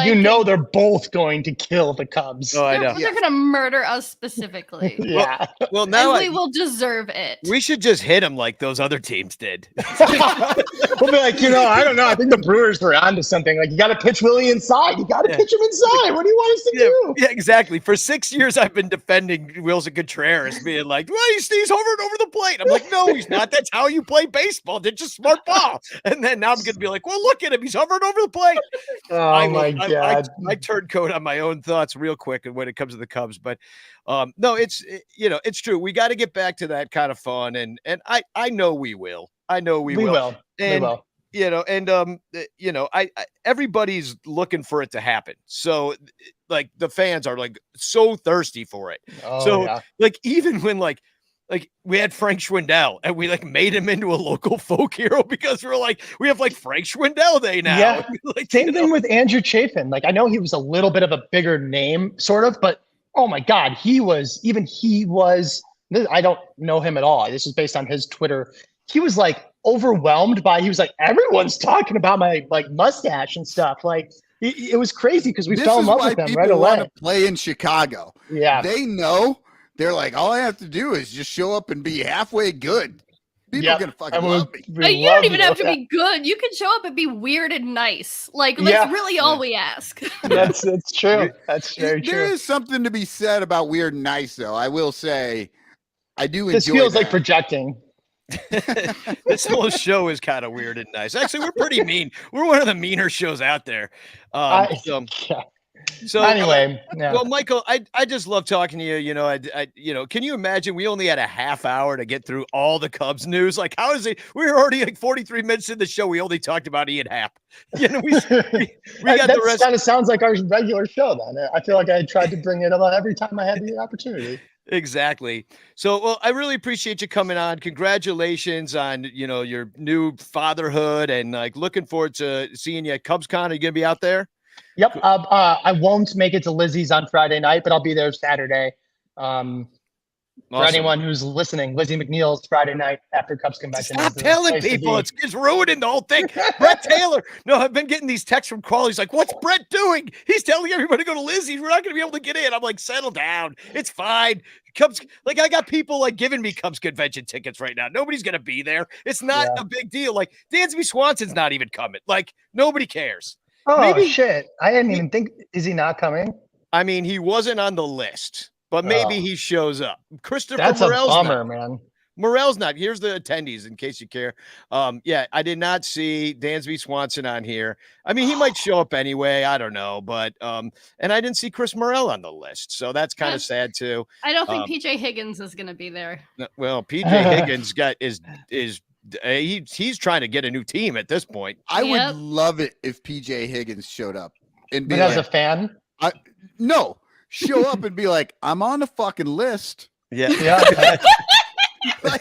You know they're both going to kill the Cubs. Oh, I know. They're going to murder us specifically. Yeah. Well, now we will deserve it. We should just hit them like those other teams did. We'll be like, I don't know. I think the Brewers are onto something. Like, you got to pitch Willie inside. You got to pitch him inside. What do you want us to do? Yeah, exactly. For 6 years, I've been defending Wilson Contreras, being like, well, he's hovering over the plate. I'm like, no, he's not. That's how you play baseball. It's just smart ball. And then now I'm going to be like, well, look at him. He's hovering over the plate. Oh, my God. I turned coat on my own thoughts real quick when it comes to the Cubs. But no, it's true. We got to get back to that kind of fun. And I know we will. I know we will. And, we will. Everybody's looking for it to happen. So like the fans are like so thirsty for it. Like even when like we had Frank Schwindel and we like made him into a local folk hero because we're like, we have like Frank Schwindel Day now. Yeah. Like, Same thing with Andrew Chafin. Like, I know he was a little bit of a bigger name sort of, but oh my God, he was, I don't know him at all. This is based on his Twitter. He was like overwhelmed by, he was like, everyone's talking about my like mustache and stuff. Like it was crazy because we fell in love with him right away. Want to play in Chicago. Yeah. They know. They're like, all I have to do is just show up and be halfway good. People are going to fucking love me. But you don't even have to be good. You can show up and be weird and nice. Like, that's really all we ask. That's true. That's very true. There is something to be said about weird and nice, though. I will say, I do enjoy This feels that. like projecting. This whole show is kind of weird and nice. Actually, we're pretty mean. We're one of the meaner shows out there. So anyway, well, Michael, I just love talking to you. Can you imagine we only had a half hour to get through all the Cubs news? Like, how is it? We were already like 43 minutes in the show. We only talked about Ian Happ. We got the rest. Kind of sounds like our regular show. Then I feel like I tried to bring it up every time I had the opportunity. Exactly. So, well, I really appreciate you coming on. Congratulations on, your new fatherhood and like looking forward to seeing you at CubsCon. Are you going to be out there? Yep. I won't make it to Lizzie's on Friday night, but I'll be there Saturday. For anyone who's listening, Lizzie McNeil's Friday night after Cubs convention. Stop telling people. It's ruining the whole thing. Brett Taylor. No, I've been getting these texts from Crawley. He's like, what's Brett doing? He's telling everybody to go to Lizzie's. We're not going to be able to get in. I'm like, settle down. It's fine. Cubs, like I got people like giving me Cubs convention tickets right now. Nobody's going to be there. It's not a big deal. Like Dansby Swanson's not even coming. Like nobody cares. Oh, shit. I didn't even think, is he not coming? I mean, he wasn't on the list, but maybe he shows up. Christopher That's Morel's a bummer, not. man. Morel's not. Here's the attendees in case you care. Yeah, I did not see Dansby Swanson on here. I mean, he might show up anyway. I don't know, but and I didn't see Chris Morel on the list, so that's kind of sad too. I don't think PJ Higgins is going to be there. Well, PJ Higgins he's trying to get a new team at this point. I would love it if PJ Higgins showed up and be But as a fan, show up and be like, I'm on the fucking list. Yeah. Like,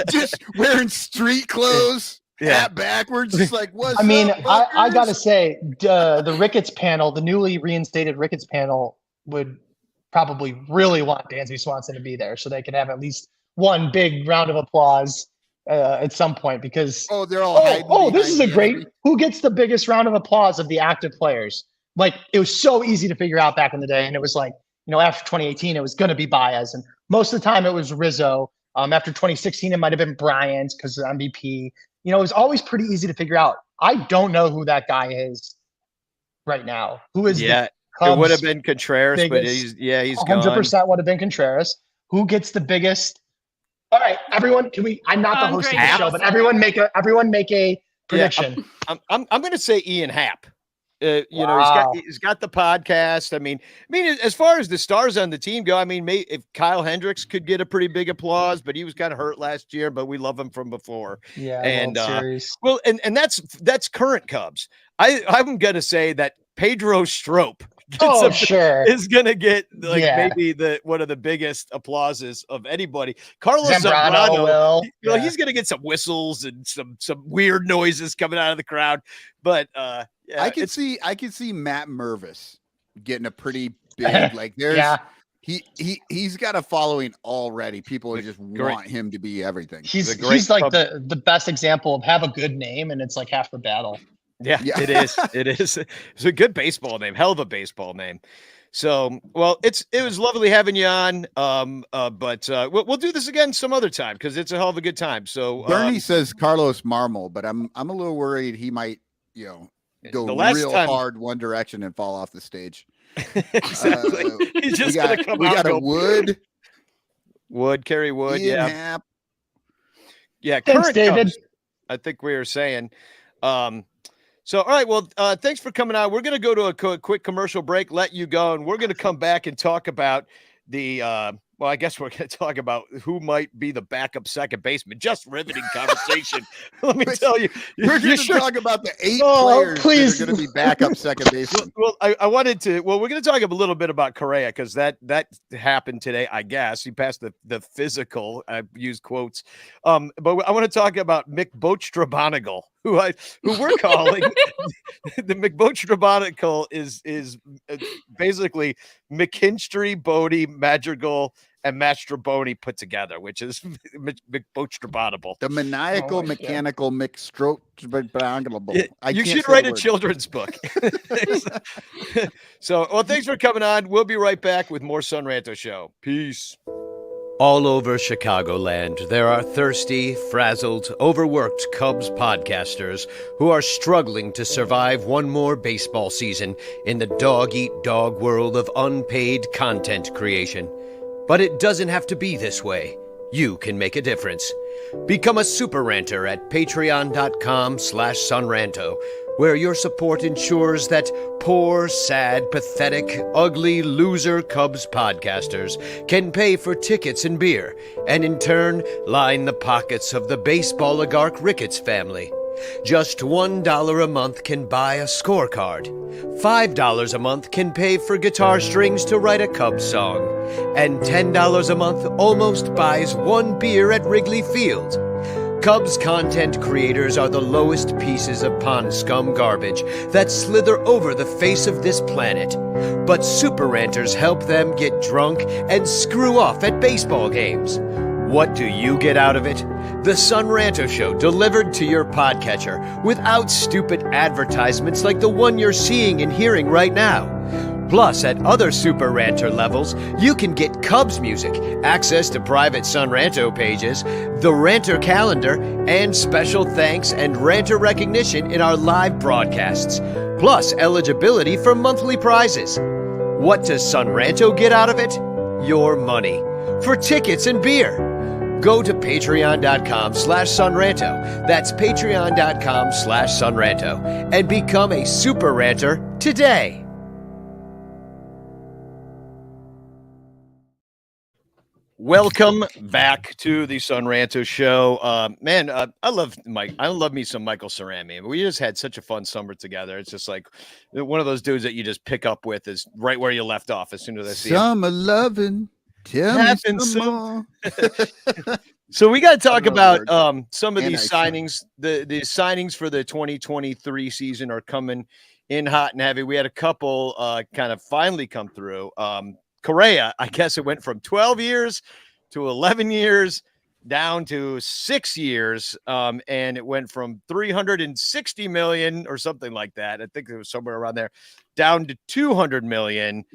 just wearing street clothes, hat backwards. Just like, what's I mean, up, I gotta fuckers? say, the Ricketts panel, the newly reinstated Ricketts panel, would probably really want Dansby Swanson to be there so they could have at least one big round of applause at some point. Because they're all this is a great. Who gets the biggest round of applause of the active players? Like, it was so easy to figure out back in the day, and it was like, after 2018, it was going to be Baez, and most of the time it was Rizzo. After 2016, it might have been Bryant because of MVP. It was always pretty easy to figure out. I don't know who that guy is right now. Who is it would have been Contreras, but he's 100% would have been Contreras. Who gets the biggest? All right, everyone, I'm not the host of the show, but everyone make a prediction. I'm going to say Ian Happ. Wow. He's got the podcast. I mean, as far as the stars on the team go, I mean, if Kyle Hendricks could get a pretty big applause, but he was kind of hurt last year, but we love him from before. Yeah. And that's current Cubs. I'm going to say that Pedro Strop is going to get maybe one of the biggest applauses of anybody. Carlos Zambrano, he's going to get some whistles and some weird noises coming out of the crowd, but I can see Matt Mervis getting a pretty big he's got a following already. People just want him to be everything. He's like the best example of have a good name and it's like half the battle. Yeah, it is. It is. It's a good baseball name. Hell of a baseball name. So, well, it was lovely having you on. But we'll do this again some other time because it's a hell of a good time. So Bernie says Carlos Marmol, but I'm a little worried he might, go hard one direction and fall off the stage. Exactly. He's just gonna come out. We got Wood, Kerry Wood, Ian Happ. Yeah, thanks, David. Cubs, I think we were saying. So, all right, well, thanks for coming on. We're going to go to a quick commercial break, let you go, and we're going to come back and talk about I guess we're going to talk about who might be the backup second baseman. Just riveting conversation. Let me tell you. We're going to talk about the 8 players that are going to be backup second baseman. Well, I wanted to. Well, we're going to talk a little bit about Correa because that happened today, I guess. He passed the physical. I use quotes. But I want to talk about Mick Bochtrabonigal, who we're calling the McBochtrabonical is basically McKinstry, Bodie, Madrigal, and Mastroboni put together, which is McBochtrabonable. The maniacal, mechanical, mixstroke. You should write a children's book. So, well, thanks for coming on. We'll be right back with more Son Ranto Show. Peace. All over Chicagoland, there are thirsty, frazzled, overworked Cubs podcasters who are struggling to survive one more baseball season in the dog-eat-dog world of unpaid content creation. But it doesn't have to be this way. You can make a difference. Become a super ranter at patreon.com/sonranto, where your support ensures that poor, sad, pathetic, ugly, loser Cubs podcasters can pay for tickets and beer, and in turn line the pockets of the baseball oligarch Ricketts family. Just $1 a month can buy a scorecard. $5 a month can pay for guitar strings to write a Cubs song. And $10 a month almost buys one beer at Wrigley Field. Cubs content creators are the lowest pieces of pond scum garbage that slither over the face of this planet. But super ranters help them get drunk and screw off at baseball games. What do you get out of it? The Son Ranto Show delivered to your podcatcher without stupid advertisements like the one you're seeing and hearing right now. Plus, at other Super Ranter levels, you can get Cubs music, access to private Son Ranto pages, the Ranter calendar, and special thanks and Ranter recognition in our live broadcasts. Plus, eligibility for monthly prizes. What does Son Ranto get out of it? Your money. For tickets and beer. Go to patreon.com/sunranto. That's patreon.com/sunranto. And become a super ranter today. Welcome back to the Son Ranto Show. I love Mike. I love me some Michael Cerami. We just had such a fun summer together. It's just like one of those dudes that you just pick up with is right where you left off as soon as I see him. Summer loving. Tell me some more. So we got to talk about words. some of And these I signings. The signings for the 2023 season are coming in hot and heavy. We had a couple kind of finally come through. Correa, I guess it went from 12 years to 11 years down to 6 years. And it went from 360 million or something like that. I think it was somewhere around there down to 200 million.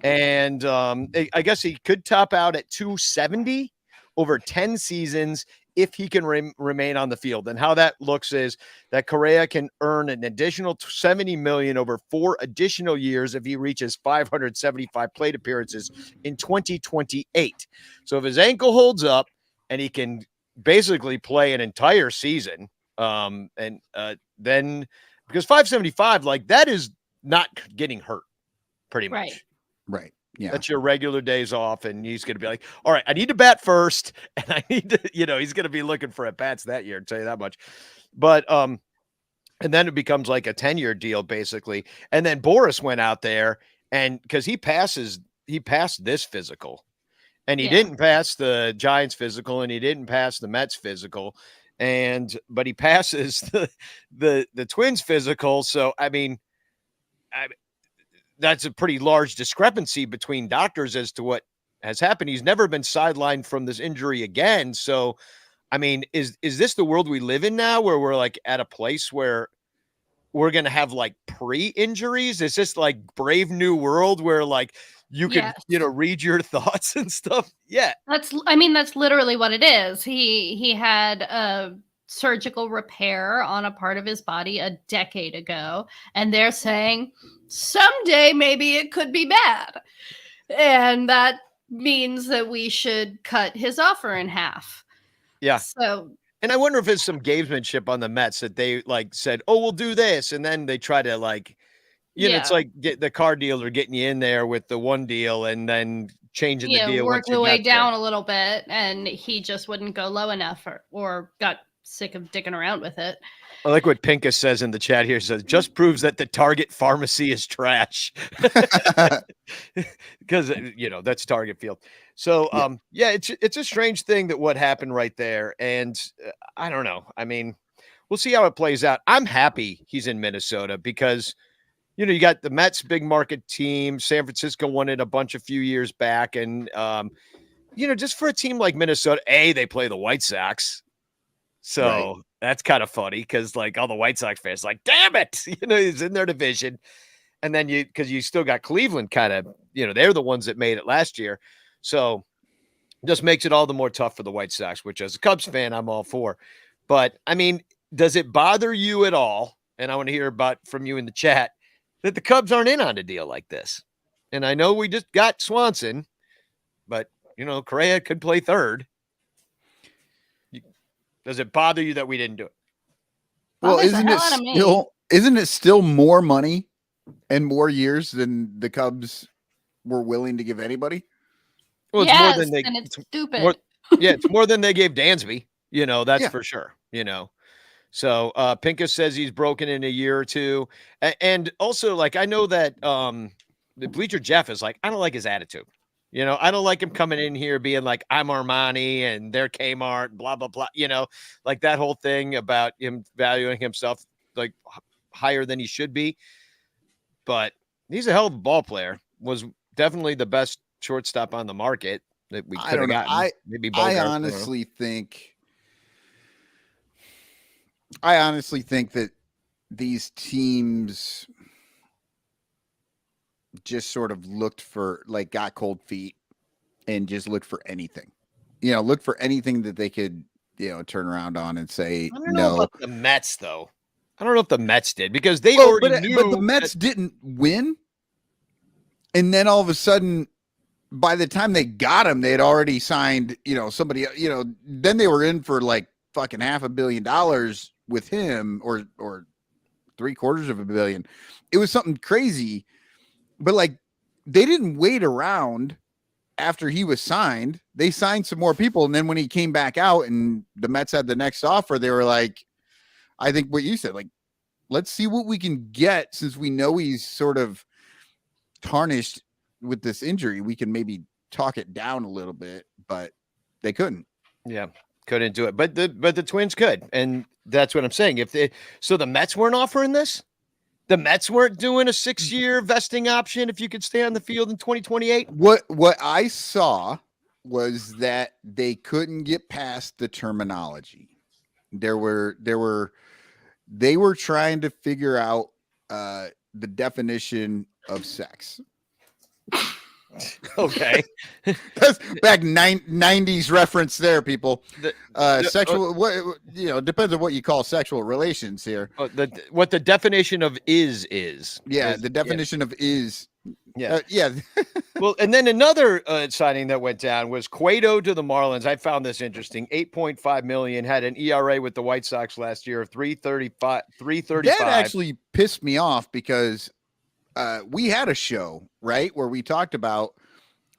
And I guess he could top out at 270 over 10 seasons if he can remain on the field. And how that looks is that Correa can earn an additional 70 million over 4 additional years if he reaches 575 plate appearances in 2028. So if his ankle holds up and he can basically play an entire season, then because 575, like that is not getting hurt pretty much. Right. Yeah. That's your regular days off, and he's going to be like, all right, I need to bat first, and I need to, he's going to be looking for at bats that year, I'll tell you that much. But and then it becomes like a 10-year deal basically. And then Boris went out there, and because he passed this physical, and he didn't pass the Giants physical, and he didn't pass the Mets physical, but he passes the Twins physical. So I mean, that's a pretty large discrepancy between doctors as to what has happened. He's never been sidelined from this injury again. So, I mean, is this the world we live in now where we're like at a place where we're going to have like pre-injuries? Is this like Brave New World where like you can, read your thoughts and stuff? Yeah. That's literally what it is. He had a surgical repair on a part of his body a decade ago, and they're saying someday maybe it could be bad, and that means that we should cut his offer in half. And I wonder if it's some gamesmanship on the Mets that they like said, oh, we'll do this, and then they try to like it's like get the car dealer getting you in there with the one deal and then changing the deal, work the way down a little bit, and he just wouldn't go low enough or got sick of dicking around with it. I like what Pincus says in the chat here. He says, just proves that the Target pharmacy is trash. Because, that's Target Field. So, it's a strange thing that what happened right there. And I don't know. I mean, we'll see how it plays out. I'm happy he's in Minnesota because, you got the Mets big market team. San Francisco won it a few years back. And, just for a team like Minnesota, they play the White Sox. So that's kind of funny because like all the White Sox fans like, damn it, he's in their division. And then because you still got Cleveland kind of, they're the ones that made it last year. So just makes it all the more tough for the White Sox, which as a Cubs fan, I'm all for. But I mean, does it bother you at all? And I want to hear from you in the chat that the Cubs aren't in on a deal like this. And I know we just got Swanson, but Correa could play third. Does it bother you that we didn't do it? Well, isn't it still more money and more years than the Cubs were willing to give anybody? Well, it's more than it's stupid. It's more than they gave Dansby. That's for sure. So Pincus says he's broken in a year or two. And also, like, I know that the Bleacher Jeff is like, I don't like his attitude. I don't like him coming in here being like, I'm Armani and they're Kmart, blah, blah, blah. Like that whole thing about him valuing himself like higher than he should be. But he's a hell of a ball player. Was definitely the best shortstop on the market that we could have gotten. I honestly think that these teams just sort of got cold feet and just looked for anything, look for anything that they could, turn around on and say, I don't know about the Mets though. I don't know if the Mets did because they already knew. But the Mets didn't win. And then all of a sudden, by the time they got him, they had already signed, somebody, then they were in for like fucking $500 million with him or $750 million. It was something crazy, but like they didn't wait around after he was signed. They signed some more people. And then when he came back out and the Mets had the next offer, they were like, I think what you said, like, let's see what we can get since we know he's sort of tarnished with this injury. We can maybe talk it down a little bit, but they couldn't. Yeah, couldn't do it. But the Twins could. And that's what I'm saying. So the Mets weren't offering this? The Mets weren't doing a 6-year vesting option if you could stay on the field in 2028? What I saw was that they couldn't get past the terminology. They were trying to figure out the definition of sex. Okay. That's back 90s reference there, people. Sexual, depends on what you call sexual relations here. What the definition of is. Yeah, the definition of is. Yeah. Yeah. Well, and then another signing that went down was Cueto to the Marlins. I found this interesting. $8.5 million, had an ERA with the White Sox last year of 3.35. That actually pissed me off because we had a show, right, where we talked about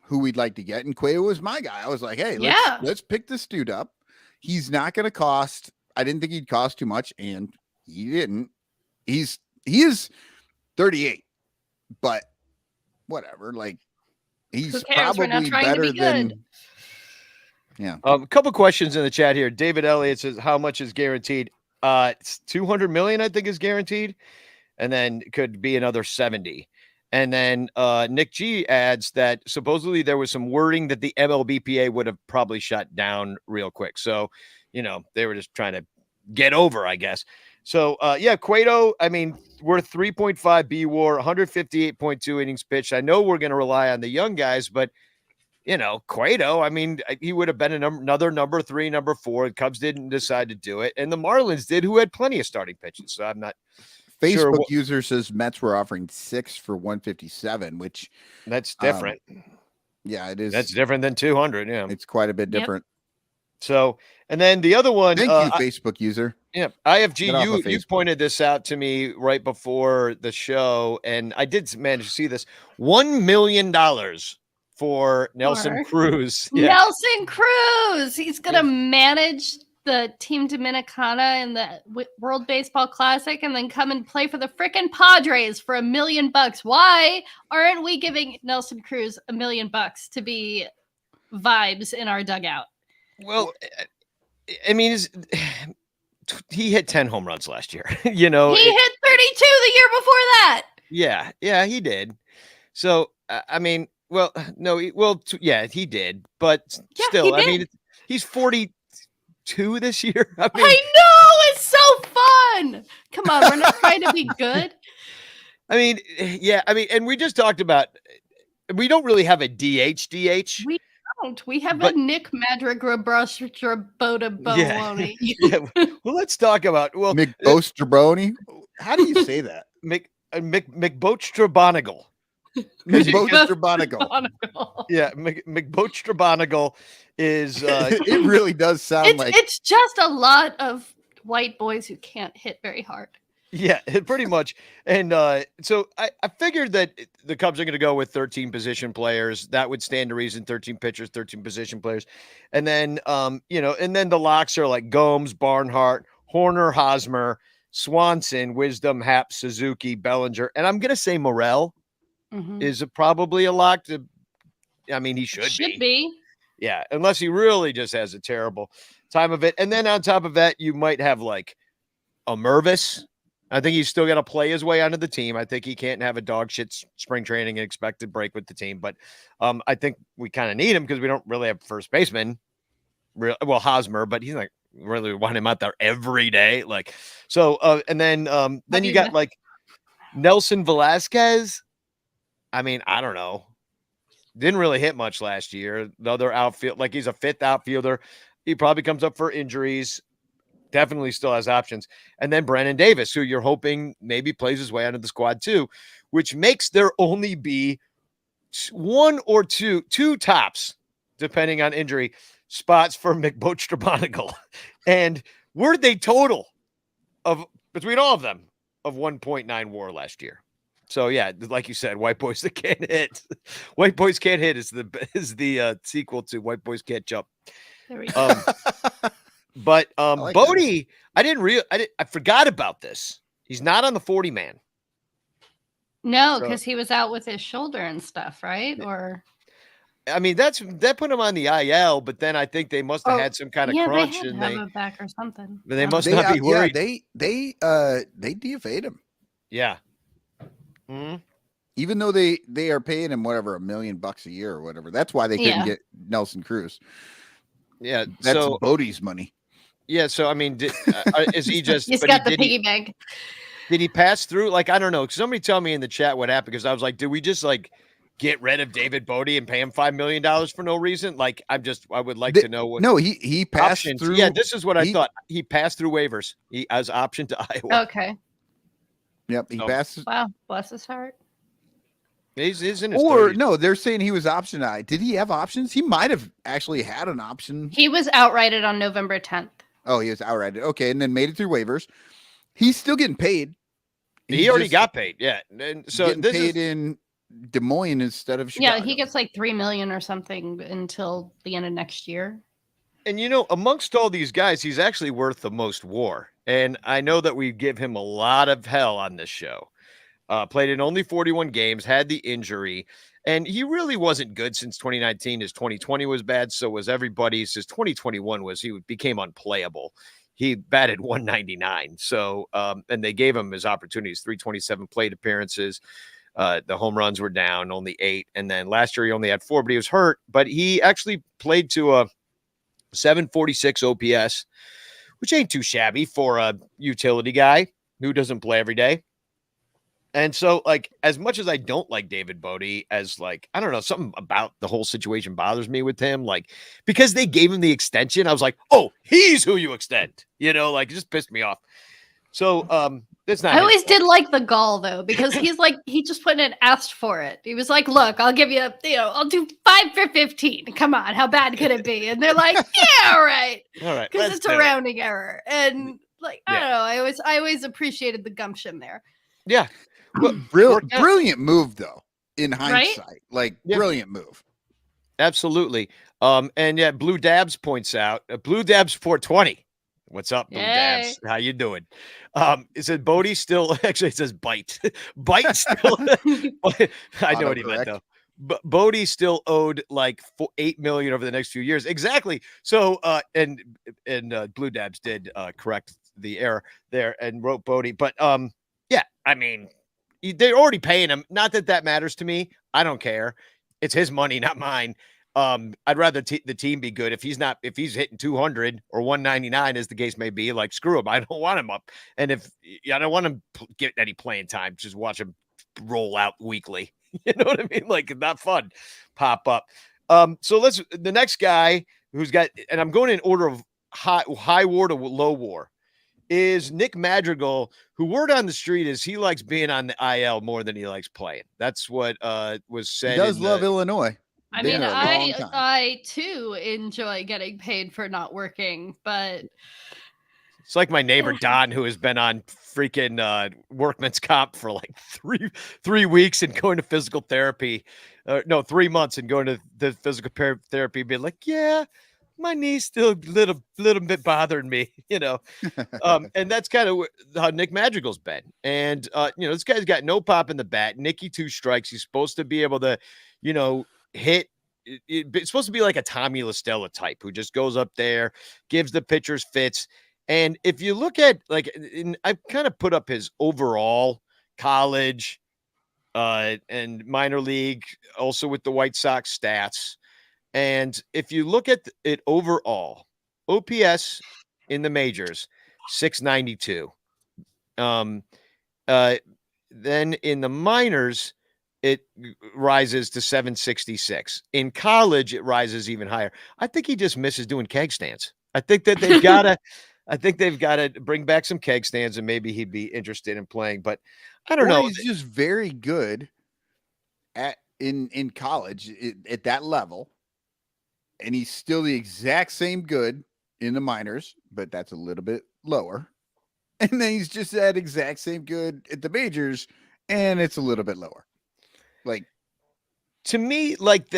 who we'd like to get, and Cueto was my guy. I was like, hey, let's pick this dude up. He's not going to cost. I didn't think he'd cost too much, and he didn't. He is 38, but whatever. Like, he's probably better than. Yeah. A couple questions in the chat here. David Elliott says, how much is guaranteed? It's $200 million, I think, is guaranteed. And then could be another 70. And then Nick G adds that supposedly there was some wording that the MLBPA would have probably shut down real quick. So, they were just trying to get over, I guess. So, Cueto, I mean, we're 3.5 B WAR, 158.2 innings pitched. I know we're going to rely on the young guys, but, Cueto, I mean, he would have been another number 3, number 4. The Cubs didn't decide to do it. And the Marlins did, who had plenty of starting pitches. So I'm not. Facebook user says Mets were offering 6 for 157, which that's different. Yeah, it is. That's different than 200. Yeah, it's quite a bit different. So, and then the other one. Thank you, Facebook user. Yeah, IFG. You pointed this out to me right before the show, and I did manage to see this. $1 million for Nelson Cruz. Yeah. Nelson Cruz. He's gonna manage the Team Dominicana in the World Baseball Classic and then come and play for the frickin' Padres for $1 million. Why aren't we giving Nelson Cruz $1 million to be vibes in our dugout? Well, I mean, he hit 10 home runs last year. He hit 32 the year before that. Yeah, he did. So, I mean, well, no, he did, but still, I mean, he's 42 this year. I know, it's so fun. Come on, we're not trying to be good. I mean, and we just talked about, we don't really have a DH. We don't. We have a Nick Madrigal-Bostroboda-Boni. Yeah. Well, let's talk about McBostraboni. How do you say that? McBostrabonigal. McBostrabonigal. Yeah, McBostrabonigal is. It really does sound like it's just a lot of white boys who can't hit very hard. Yeah, pretty much. And so I figured that the Cubs are going to go with 13 position players. That would stand to reason. 13 pitchers, 13 position players, and then and then the locks are like Gomes, Barnhart, Horner, Hosmer, Swanson, Wisdom, Happ, Suzuki, Bellinger, and I'm going to say Morel. Is probably a lock to. I mean, he should be. Yeah, unless he really just has a terrible time of it. And then on top of that, you might have like a Mervis. I think he's still got to play his way onto the team. I think he can't have a dog shit spring training and expect to break with the team. But I think we kind of need him because we don't really have first baseman. Well, Hosmer, but he's like really want him out there every day. Like so, and then you got like Nelson Velasquez. I mean, I don't know. Didn't really hit much last year. The other outfield, like he's a 5th outfielder. He probably comes up for injuries. Definitely still has options. And then Brandon Davis, who you're hoping maybe plays his way onto the squad too, which makes there only be one or two tops, depending on injury, spots for McBoach-Trabonicle. And were they total of between all of them of 1.9 WAR last year? So yeah, like you said, white boys that can't hit. White boys can't hit is the sequel to White Boys Can't Jump. There we go. But like Bodie, I forgot about this. He's not on the 40 man. No, So- because he was out with his shoulder and stuff, right? Or I mean, that put him on the IL, but then I think they must have had some kind of yeah, crunch, they had and to have a back or something. they I don't must know. not be worried. They DFA'd him, Yeah. Mhm. even though they are paying him whatever $1 million a year or whatever. That's why they couldn't Yeah. get Nelson Cruz. Yeah. That's So Bodie's money. yeah. So I mean, is he just? He's but got the did he- piggy bank. Did he pass through? Like, I don't know. Somebody tell me in the chat what happened, because I was like, did we just like get rid of David Bodie and pay him $5 million for no reason? Like, I would like to know what. No, he passed options. through. Yeah, this is what I he- thought. He passed through waivers. He as option to Iowa. Okay. Yep, he Oh. passed. Wow. Bless his heart. He's in his Or 30s. no, they're saying he was optioned. Did he have options? He might have actually had an option. He was outrighted on November 10th. Oh, he was outright. Okay, and then made it through waivers. He's still getting paid. He He's already just got paid. Yeah. And so getting this paid is in Des Moines instead of Chicago. Yeah, he gets like $3 million or something until the end of next year. and amongst all these guys, he's actually worth the most WAR. And I know that we give him a lot of hell on this show. Played in only 41 games, had the injury, and he really wasn't good since 2019. His 2020 was bad, so was everybody's. His 2021 became unplayable. He batted 199. So, and they gave him his opportunities, 327 plate appearances. The home runs were down, only 8. And then last year he only had 4, but he was hurt. But he actually played to a 746 OPS, which ain't too shabby for a utility guy who doesn't play every day. And so, like, as much as I don't like David Bodie, as like, I don't know, something about the whole situation bothers me with him. Like, because they gave him the extension, I was like, oh, he's who you extend. Like, it just pissed me off. So, it's not. I always did like the gall though, because he's like, he just went and asked for it. He was like, look, I'll give you, I'll do 5 for 15. Come on, how bad could it be? And they're like, yeah, all right. All right. Because let's it's do a it. rounding error. And like, I Yeah. don't know. I always appreciated the gumption there. Yeah. Brilliant, worked out. brilliant move though. In hindsight, like Yeah. brilliant move. Absolutely. And yeah, Blue Dabs points out, Blue Dabs 420. What's up, Blue Yay. Dabs? How you doing? It said Bodie still, actually it says bite. Bite still. I know what he meant Autocorrect. though. But Bodie still owed like $8 million over the next few years. Exactly. So, and Blue Dabs did correct the error there and wrote Bodie. But yeah, I mean, they're already paying him. Not that that matters to me. I don't care. It's his money, not mine. I'd rather the team be good. If he's hitting 200 or 199, as the case may be, like, screw him. I don't want him up. And if I don't want him get any playing time, just watch him roll out weekly. You know what I mean? Like, not fun. Pop up. So the next guy who's got, and I'm going in order of high war to low war, is Nick Madrigal, who word on the street is he likes being on the IL more than he likes playing. That's what was said. He does love Illinois. I Been mean, there a long time. I too enjoy getting paid for not working, but It's like my neighbor Don, who has been on freaking workman's comp for like three weeks and going to physical therapy. No, 3 months and going to the physical therapy, being like, yeah, my knee's still a little bit bothering me, and that's kind of how Nick Madrigal's been. And, this guy's got no pop in the bat. Nicky 2 strikes. He's supposed to be able to, hit. It's supposed to be like a Tommy LaStella type who just goes up there, gives the pitchers fits. And if you look at I've kind of put up his overall college and minor league, also with the White Sox stats. And if you look at it overall, OPS in the majors, 692. Then in the minors, it rises to 766. In college, it rises even higher. I think he just misses doing keg stands. I think that they've got to bring back some keg stands, and maybe he'd be interested in playing. But I don't know. He's just very good at in college at that level, and he's still the exact same good in the minors, but that's a little bit lower. And then he's just that exact same good at the majors, and it's a little bit lower. Like, To me, like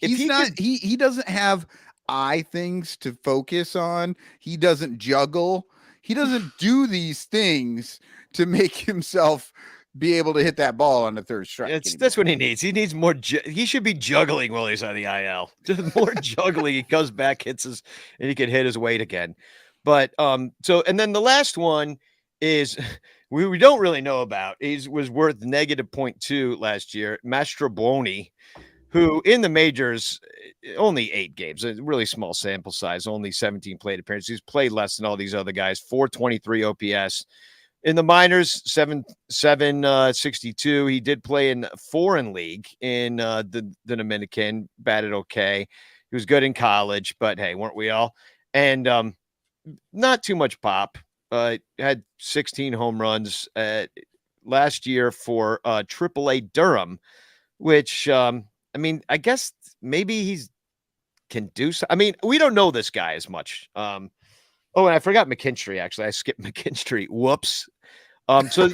he doesn't have eye things to focus on. He doesn't juggle. He doesn't do these things to make himself be able to hit that ball on the third strike. That's what he needs. He needs more. He should be juggling while he's on the IL. Just more juggling. He comes back, hits his, and he can hit his weight again. But so and then the last one is we don't really know about. He was worth -0.2 last year. Mastrobuoni, who in the majors only 8 games, a really small sample size, only 17 plate appearances. He's played less than all these other guys. 423 OPS. In the minors, 762. He did play in foreign league in the Dominican, batted okay. He was good in college, but hey, weren't we all? And not too much pop. Had 16 home runs last year for AAA Durham, which I mean, I guess maybe he's can do so. I mean, we don't know this guy as much. Oh, and I forgot McKinstry. Actually, I skipped McKinstry. Whoops. So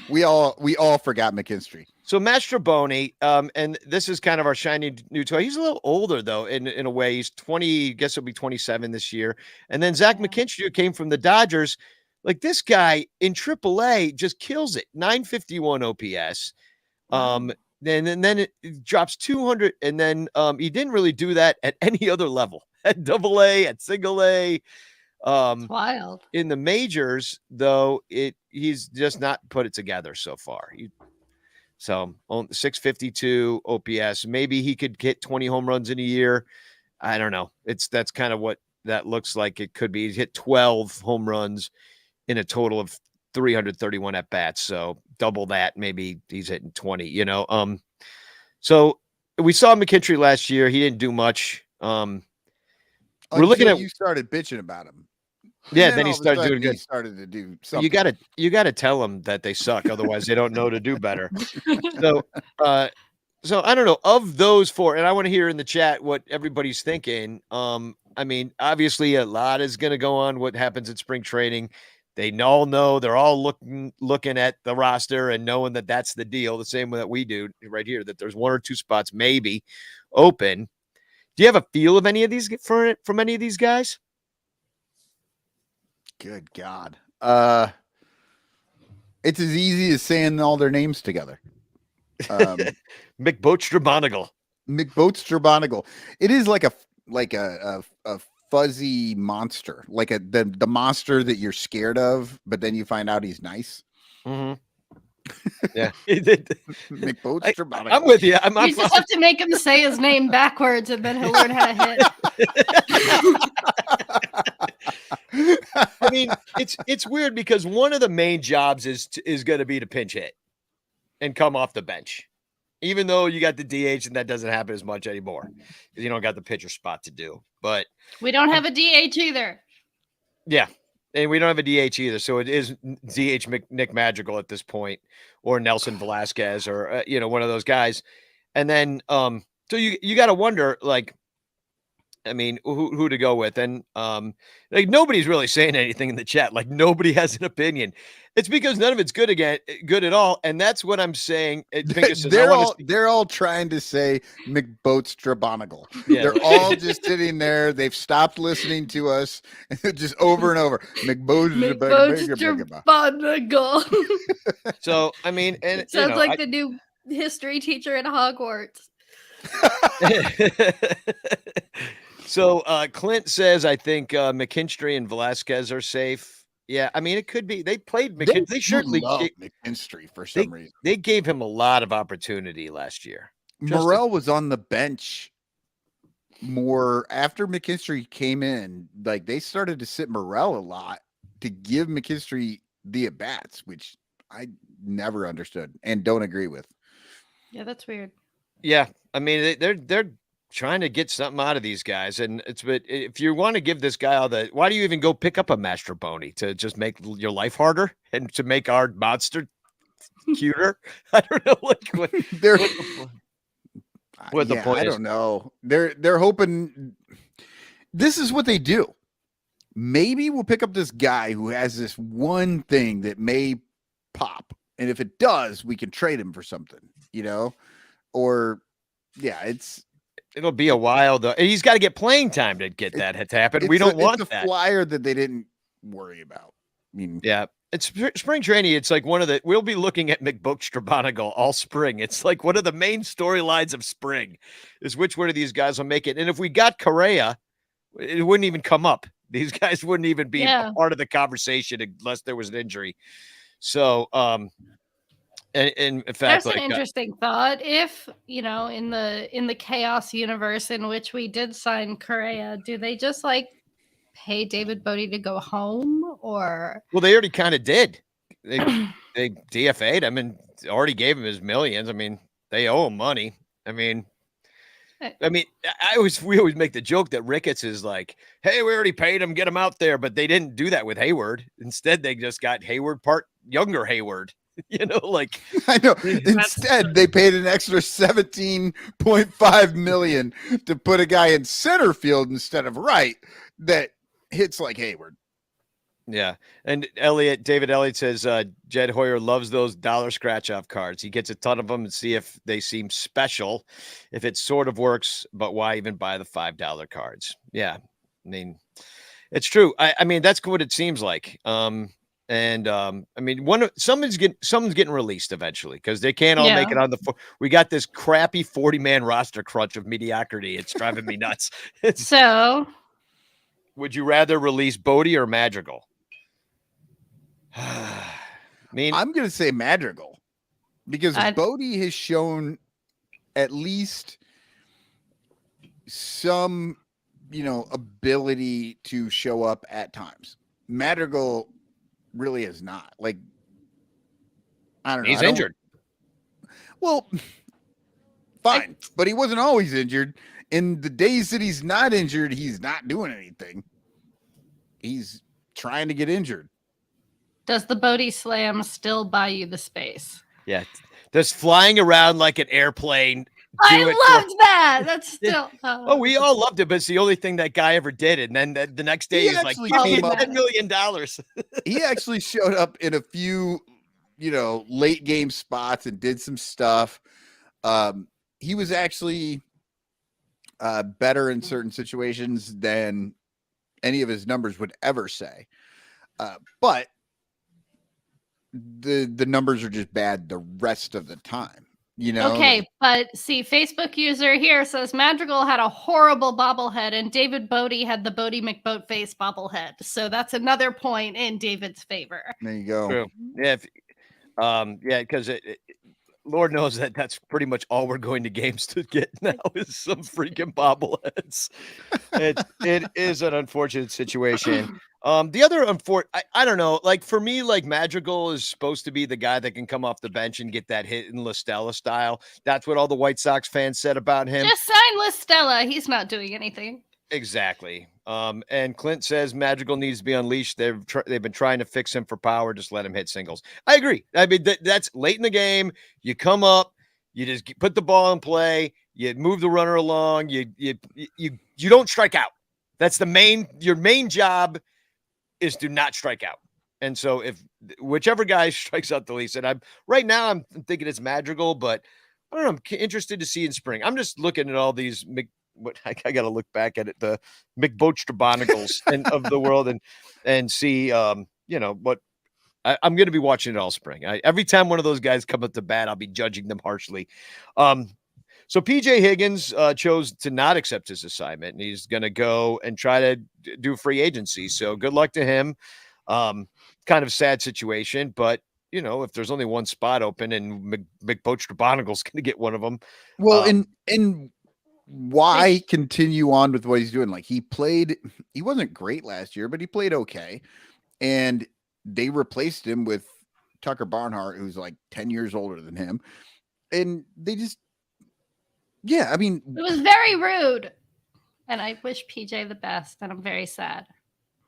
we all forgot McKinstry. So Mastrobuoni, and this is kind of our shiny new toy. He's a little older though, in a way. He's 20. I guess he'll be 27 this year. And then Zach McKinstry, who came from the Dodgers, like this guy in AAA just kills it. 951 OPS. Then it drops 200, and then he didn't really do that at any other level. At AA, at single A. Wild. In the majors, though, he's just not put it together so far. So 652 OPS. Maybe he could get 20 home runs in a year. I don't know. That's kind of what that looks like. It could be. He's hit 12 home runs in a total of 331 at bats. So double that. Maybe he's hitting 20. So we saw McKinstry last year. He didn't do much. We're looking at. You started bitching about him. Yeah, then he started doing good. He started to do something. You gotta tell them that they suck, otherwise they don't know to do better. So I don't know, of those 4, and I want to hear in the chat what everybody's thinking. I mean, obviously a lot is going to go on what happens at spring training. They all know, they're all looking at the roster and knowing that that's the deal, the same way that we do right here, that there's 1 or 2 spots maybe open. Do you have a feel of any of these from any of these guys? Good God. It's as easy as saying all their names together. McBoatstrabonigal. McBoatstrabonigal. It is like a fuzzy monster, like the monster that you're scared of, but then you find out he's nice. Mm-hmm. Yeah. McBoatstrabonigal. I'm with you. You just have to make him say his name backwards, and then he'll learn how to hit. I mean, it's weird because one of the main jobs is going to be to pinch hit and come off the bench, even though you got the DH and that doesn't happen as much anymore because you don't got the pitcher spot to do. But we don't have a DH either. Yeah, and we don't have a DH either, so it is DH Nick Madrigal at this point, or Nelson Velasquez, or one of those guys. And then so you got to wonder, like, I mean, who to go with. And like nobody's really saying anything in the chat. Like nobody has an opinion. It's because none of it's good at all. And that's what I'm saying. They're all trying to say McBoatstrabonigal. Yeah. They're all just sitting there. They've stopped listening to us just over and over. McBoatstrabonigal. So, I mean, and it sounds like the new history teacher at Hogwarts. So Clint says, I think McKinstry and Velasquez are safe. Yeah, I mean, it could be. They played McKinstry. They certainly love McKinstry for some reason. They gave him a lot of opportunity last year. Morel was on the bench more after McKinstry came in. Like they started to sit Morel a lot to give McKinstry the at-bats, which I never understood and don't agree with. Yeah, that's weird. Yeah, I mean, they're trying to get something out of these guys, but if you want to give this guy why do you even go pick up a Mastrobuoni to just make your life harder and to make our monster cuter. I don't know what They're what the yeah, point I is. don't know. They're hoping this is what they do. Maybe we'll pick up this guy who has this one thing that may pop, and if it does, we can trade him for something, or yeah, It'll be a while though. He's got to get playing time to get that to happen. We don't want it's a that. flyer that they didn't worry about. I mean, Yeah. It's spring training. It's like we'll be looking at McBook all spring. It's like one of the main storylines of spring is which one of these guys will make it. And if we got Correa, it wouldn't even come up. These guys wouldn't even be a part of the conversation unless there was an injury. So, and in fact, that's an interesting thought. If in the chaos universe in which we did sign Correa, do they just pay David Bodie to go home, or? Well, they already kind of did. They DFA'd him and already gave him his millions. I mean, they owe him money. I mean, we always make the joke that Ricketts is like, hey, we already paid him, get him out there. But they didn't do that with Hayward. Instead, they just got Hayward younger Hayward. I know. Instead, they paid an extra $17.5 million to put a guy in center field instead of right that hits like Hayward. Yeah. And David Elliott says Jed Hoyer loves those dollar scratch off cards. He gets a ton of them and see if they seem special, if it sort of works, but why even buy the $5 cards? Yeah. I mean, it's true. I mean, that's what it seems like. I mean, someone's getting released eventually because they can't all make it on we got this crappy 40-man roster crunch of mediocrity. It's driving me nuts. So would you rather release Bodie or Madrigal? I mean, I'm going to say Madrigal because Bodie has shown at least some, ability to show up at times. Madrigal really is not. I don't know. He's injured. Well, fine, but he wasn't always injured. In the days that he's not injured, he's not doing anything. He's trying to get injured. Does the Bodie slam still buy you the space? Yeah. Just flying around like an airplane. I loved that. That's still. We all loved it, but it's the only thing that guy ever did. And then the next day he's like, give me $10 million. He actually showed up in a few, late game spots and did some stuff. He was actually better in certain situations than any of his numbers would ever say. But the numbers are just bad the rest of the time, Okay, but see, Facebook user here says Madrigal had a horrible bobblehead and David Bodie had the Bodie McBoatface bobblehead. So that's another point in David's favor. There you go. True. Yeah. Because Lord knows that's pretty much all we're going to games to get now is some freaking bobbleheads. It is an unfortunate situation. The other I don't know, for me, Madrigal is supposed to be the guy that can come off the bench and get that hit in La Stella style. That's what all the White Sox fans said about him. Just sign La Stella. He's not doing anything. Exactly. And Clint says Madrigal needs to be unleashed. They've been trying to fix him for power. Just let him hit singles. I agree. I mean, that's late in the game. You come up, you just put the ball in play. You move the runner along. You don't strike out. That's your main job is to not strike out. And so if whichever guy strikes out the least, and I'm thinking it's Madrigal, but I don't know. I'm interested to see in spring. I'm just looking at all these I got to look back at it, the McBoatface and of the world and see, what I'm going to be watching it all spring. Every time one of those guys come up to bat, I'll be judging them harshly. So PJ Higgins chose to not accept his assignment, and he's going to go and try to do free agency. So good luck to him. Kind of sad situation, but if there's only one spot open and McBoatface's going to get one of them. Well, and why continue on with what he's doing? He wasn't great last year, but he played okay. And they replaced him with Tucker Barnhart, who's 10 years older than him. And they just, I mean, it was very rude. And I wish PJ the best. And I'm very sad.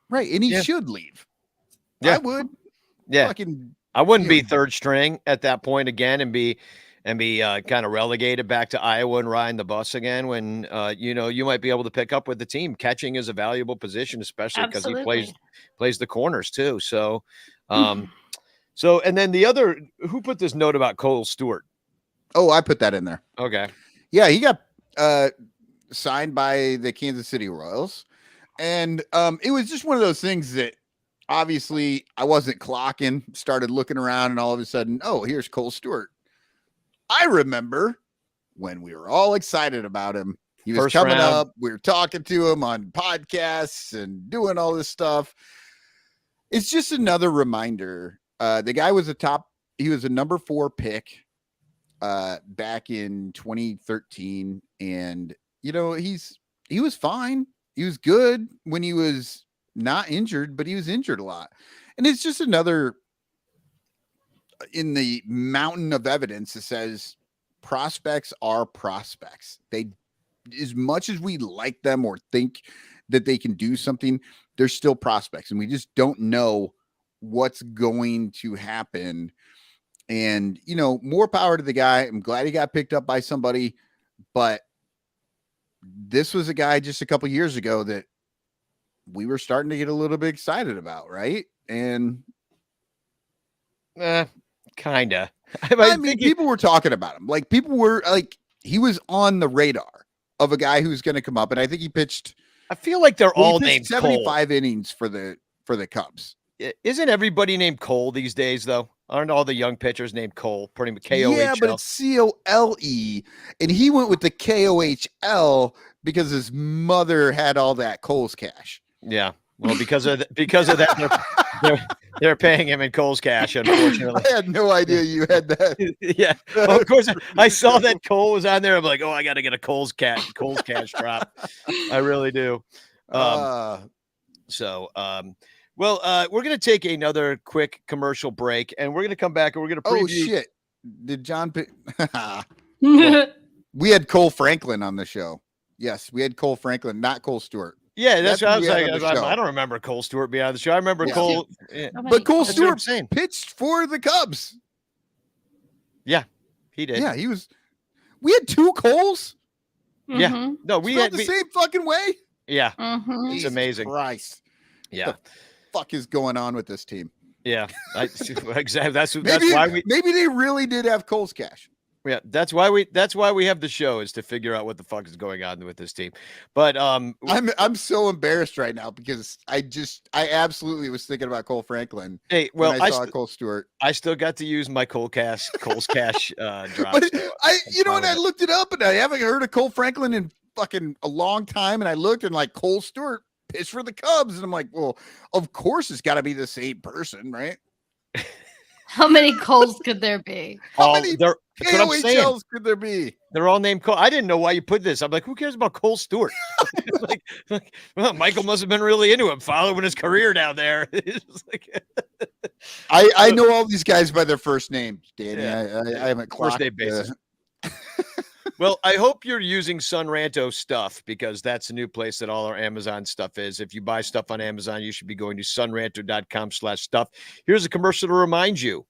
Right. And he should leave. Yeah. I would. Yeah. Fucking I wouldn't be third string at that point again and be kind of relegated back to Iowa and riding the bus again when you might be able to pick up with the team. Catching is a valuable position, especially because he plays the corners too. So and then the other, who put this note about Cole Stewart? Oh, I put that in there. Okay. Yeah, he got signed by the Kansas City Royals. And it was just one of those things that obviously I wasn't clocking, started looking around, and all of a sudden, oh, here's Cole Stewart. I remember when we were all excited about him. He was coming up. We were talking to him on podcasts and doing all this stuff. It's just another reminder. The guy was he was a number 4 pick back in 2013. And, he was fine. He was good when he was not injured, but he was injured a lot. And it's just another in the mountain of evidence that says prospects are prospects. They, as much as we like them or think that they can do something, they're still prospects. And we just don't know what's going to happen. And, more power to the guy. I'm glad he got picked up by somebody, but this was a guy just a couple years ago that we were starting to get a little bit excited about, right? And kind of. I mean, people were talking about him. Like, people were like, he was on the radar of a guy who's going to come up. And I think he pitched. I feel like they're all named 75 Cole. innings for the Cubs. Isn't everybody named Cole these days, though? Aren't all the young pitchers named Cole? Pretty much KOHL. Yeah, but it's COLE, and he went with the KOHL because his mother had all that Cole's cash. Yeah, well, because of that, they're paying him in Cole's cash. Unfortunately, I had no idea you had that. Yeah, well, of course, I saw that Cole was on there. I'm like, oh, I got to get a Cole's cash drop. I really do. Well, we're going to take another quick commercial break, and we're going to come back, and we're going to preview. Oh, shit. Did John we had Cole Franklin on the show. Yes, we had Cole Franklin, not Cole Stewart. Yeah, that's what I was like. I don't remember Cole Stewart being on the show. I remember Cole. Yeah. But Cole Stewart pitched for the Cubs. Yeah, he did. Yeah, we had 2 Coles. Mm-hmm. Yeah. No, we had the same fucking way. Yeah. Mm-hmm. It's amazing. Christ. Yeah. What the fuck is going on with this team? Yeah. Exactly. That's why maybe they really did have Cole's cash. Yeah, that's why we have the show, is to figure out what the fuck is going on with this team. But I'm so embarrassed right now because I absolutely was thinking about Cole Franklin. Hey, well, when I saw Cole Stewart. I still got to use my Cole's cash drops. But I looked it up and I haven't heard of Cole Franklin in fucking a long time, and I looked and like Cole Stewart pitched for the Cubs, and I'm like, well, of course it's got to be the same person, right? How many Coles could there be? How many KOHLs could there be? They're all named Cole. I didn't know why you put this. I'm like, who cares about Cole Stewart? Well, Michael must have been really into him, following his career down there. I know all these guys by their first names, Danny. Yeah. I haven't clocked. First name basis. Well, I hope you're using Son Ranto stuff, because that's the new place that all our Amazon stuff is. If you buy stuff on Amazon, you should be going to sonranto.com/stuff. Here's a commercial to remind you.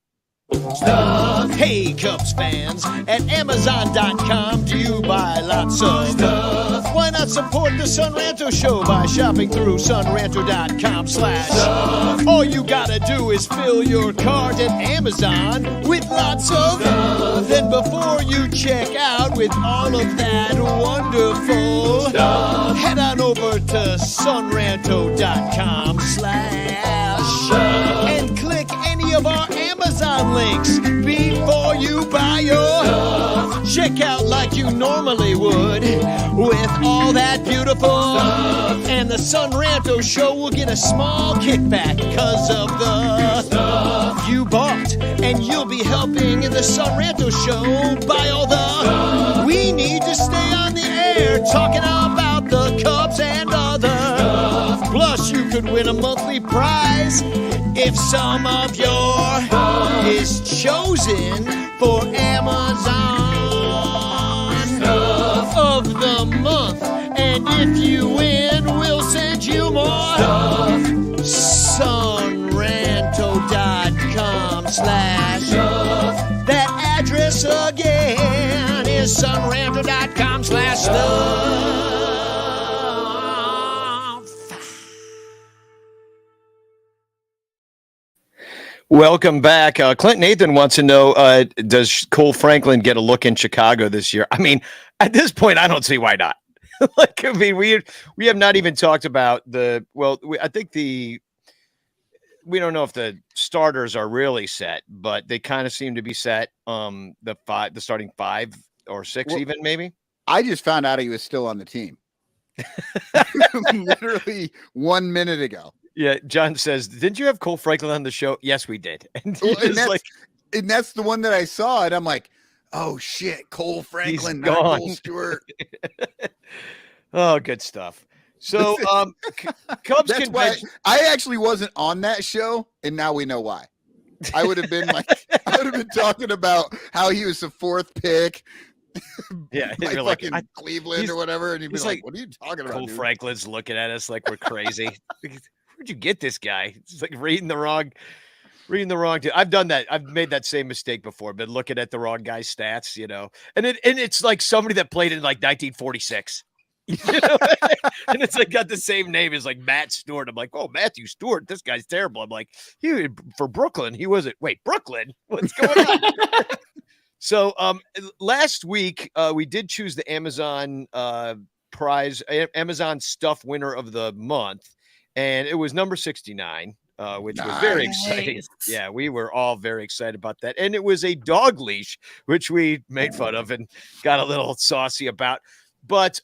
Stuff. Hey, Cubs fans, at Amazon.com, do you buy lots of stuff? Why not support the Son Ranto Show by shopping through sonranto.com/stuff? All you gotta do is fill your cart at Amazon with lots of stuff. Then before you check out with all of that wonderful stuff, head on over to sonranto.com/stuff and click any of our Amazon links before you buy your stuff. Check out like you normally would with all that beautiful stuff. And the Son Ranto Show will get a small kickback because of the stuff you bought. And you'll be helping the Son Ranto Show buy all the stuff we need to stay on the air talking about the Cubs and other stuff. Plus, you could win a monthly prize if some of your stuff is chosen for Amazon stuff of the month. And if you win, we'll send you more stuff. sonranto.com/stuff. sonranto.com/stuff. That address again is sonranto.com/stuff. Welcome back. Clint Nathan wants to know, does Cole Franklin get a look in Chicago this year? I mean, at this point, I don't see why not. Like, I mean, we have not even talked about I think we don't know if the starters are really set, but they kind of seem to be set. The starting 5 or 6, even maybe. I just found out he was still on the team. Literally 1 minute ago. Yeah, John says, "Didn't you have Cole Franklin on the show?" Yes, we did. And, and that's the one that I saw, and I'm like, "Oh shit, Cole Franklin, not Cole Stewart." Oh, good stuff. So, Cubs convention. I actually wasn't on that show, and now we know why. I would have been talking about how he was the 4th pick. Yeah, like Cleveland or whatever, and he'd be like, "What are you talking about?" Cole Franklin's looking at us like we're crazy. Where'd you get this guy? It's like reading the wrong. I've done that. I've made that same mistake before. Been looking at the wrong guy's stats, and it's like somebody that played in like 1946. And it's like got the same name as like Matt Stewart. I'm like, oh, Matthew Stewart, this guy's terrible. I'm like, for Brooklyn, he wasn't. Wait, Brooklyn? What's going on? So last week we did choose the Amazon prize, Amazon Stuff Winner of the Month. And it was number 69, which was very exciting. Yeah, we were all very excited about that. And it was a dog leash, which we made fun of and got a little saucy about. But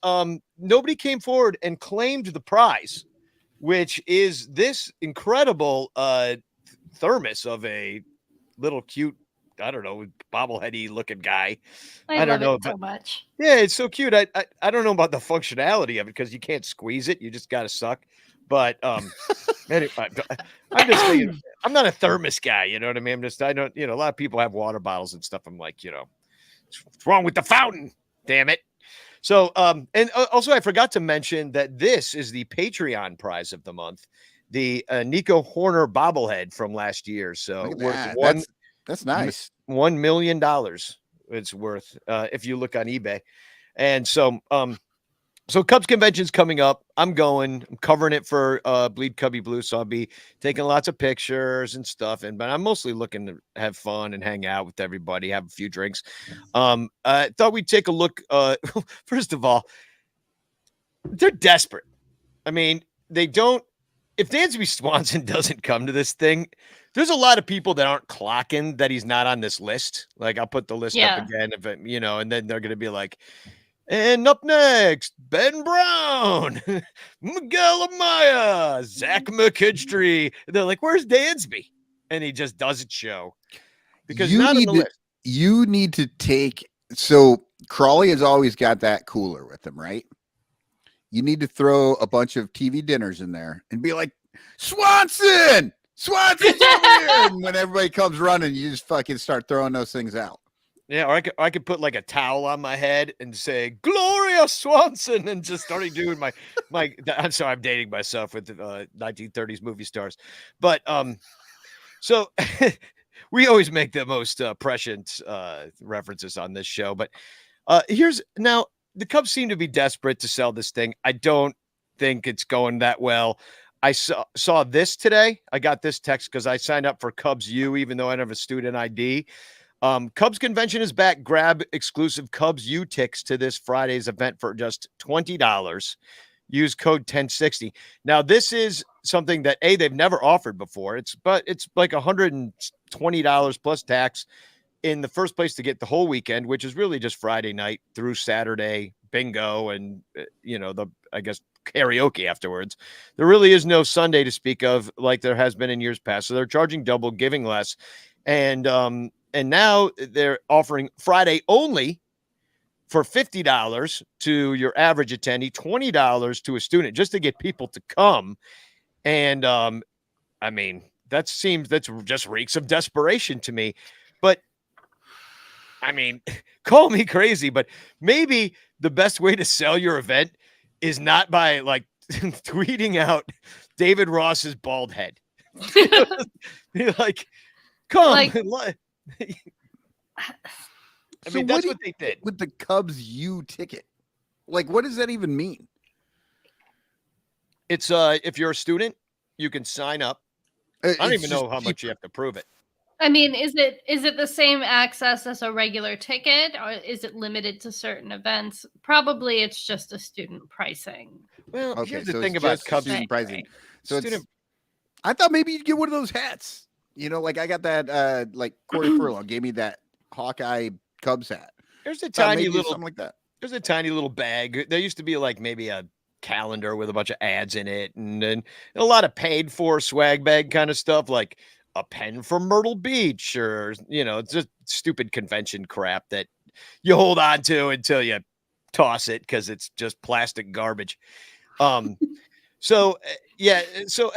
nobody came forward and claimed the prize, which is this incredible thermos of a little cute, I don't know, bobbleheady looking guy. I don't know so much. Yeah, it's so cute. I don't know about the functionality of it because you can't squeeze it. You just got to suck. But anyway, I'm just thinking, I'm not a thermos guy. You know what I mean? I don't, a lot of people have water bottles and stuff. I'm like, what's wrong with the fountain? Damn it. So, and also I forgot to mention that this is the Patreon prize of the month, the Nico Horner bobblehead from last year. So that's nice. $1 million it's worth if you look on eBay. And so, so Cubs convention's coming up. I'm covering it for Bleed Cubby Blue. So I'll be taking lots of pictures and stuff. But I'm mostly looking to have fun and hang out with everybody, have a few drinks. I thought we'd take a look. First of all, they're desperate. I mean, they don't. If Dansby Swanson doesn't come to this thing, there's a lot of people that aren't clocking that he's not on this list. Like I'll put the list up again, if it, and then they're going to be like, and up next, Ben Brown, Miguel Amaya, Zach McKinstry. They're like, where's Dansby? And he just doesn't show because not on the list. You need to take. So Crawley has always got that cooler with him, right? You need to throw a bunch of TV dinners in there and be like, Swanson's over here. And when everybody comes running, you just fucking start throwing those things out. Yeah, or I could put like a towel on my head and say Gloria Swanson and just starting doing my I'm sorry, I'm dating myself with 1930s movie stars. But so we always make the most prescient references on this show. But here's now the Cubs seem to be desperate to sell this thing. I don't think it's going that well. I saw this today. I got this text because I signed up for Cubs U, even though I don't have a student ID. Cubs convention is back. Grab exclusive Cubs U ticks to this Friday's event for just $20. Use code 1060. Now, this is something that they've never offered before. It's like $120 plus tax in the first place to get the whole weekend, which is really just Friday night through Saturday bingo and I guess karaoke afterwards. There really is no Sunday to speak of like there has been in years past. So they're charging double, giving less, and now they're offering Friday only for $50 to your average attendee, $20 to a student, just to get people to come. And I mean, that's just reeks of desperation to me. But I mean, call me crazy, but maybe the best way to sell your event is not by like tweeting out David Ross's bald head. Like, Come. Like- I mean, that's what they did. With the Cubs U ticket. Like, what does that even mean? It's if you're a student, you can sign up. I don't It's even know just how much cheaper. you have to prove it. I mean, is it the same access as a regular ticket, or is it limited to certain events? Probably it's just a student pricing. Well, Okay, here's the so thing it's about just Cubs. student pricing. So Student- I thought maybe you'd get one of those hats. You know, like I got that like Corey Furlow gave me that Hawkeye Cubs hat. There's a Thought tiny maybe little something like that. There's a tiny little bag. There used to be like maybe a calendar with a bunch of ads in it, and then a lot of paid for swag bag kind of stuff, like a pen from Myrtle Beach, or it's just stupid convention crap that you hold on to until you toss it because it's just plastic garbage. So yeah, so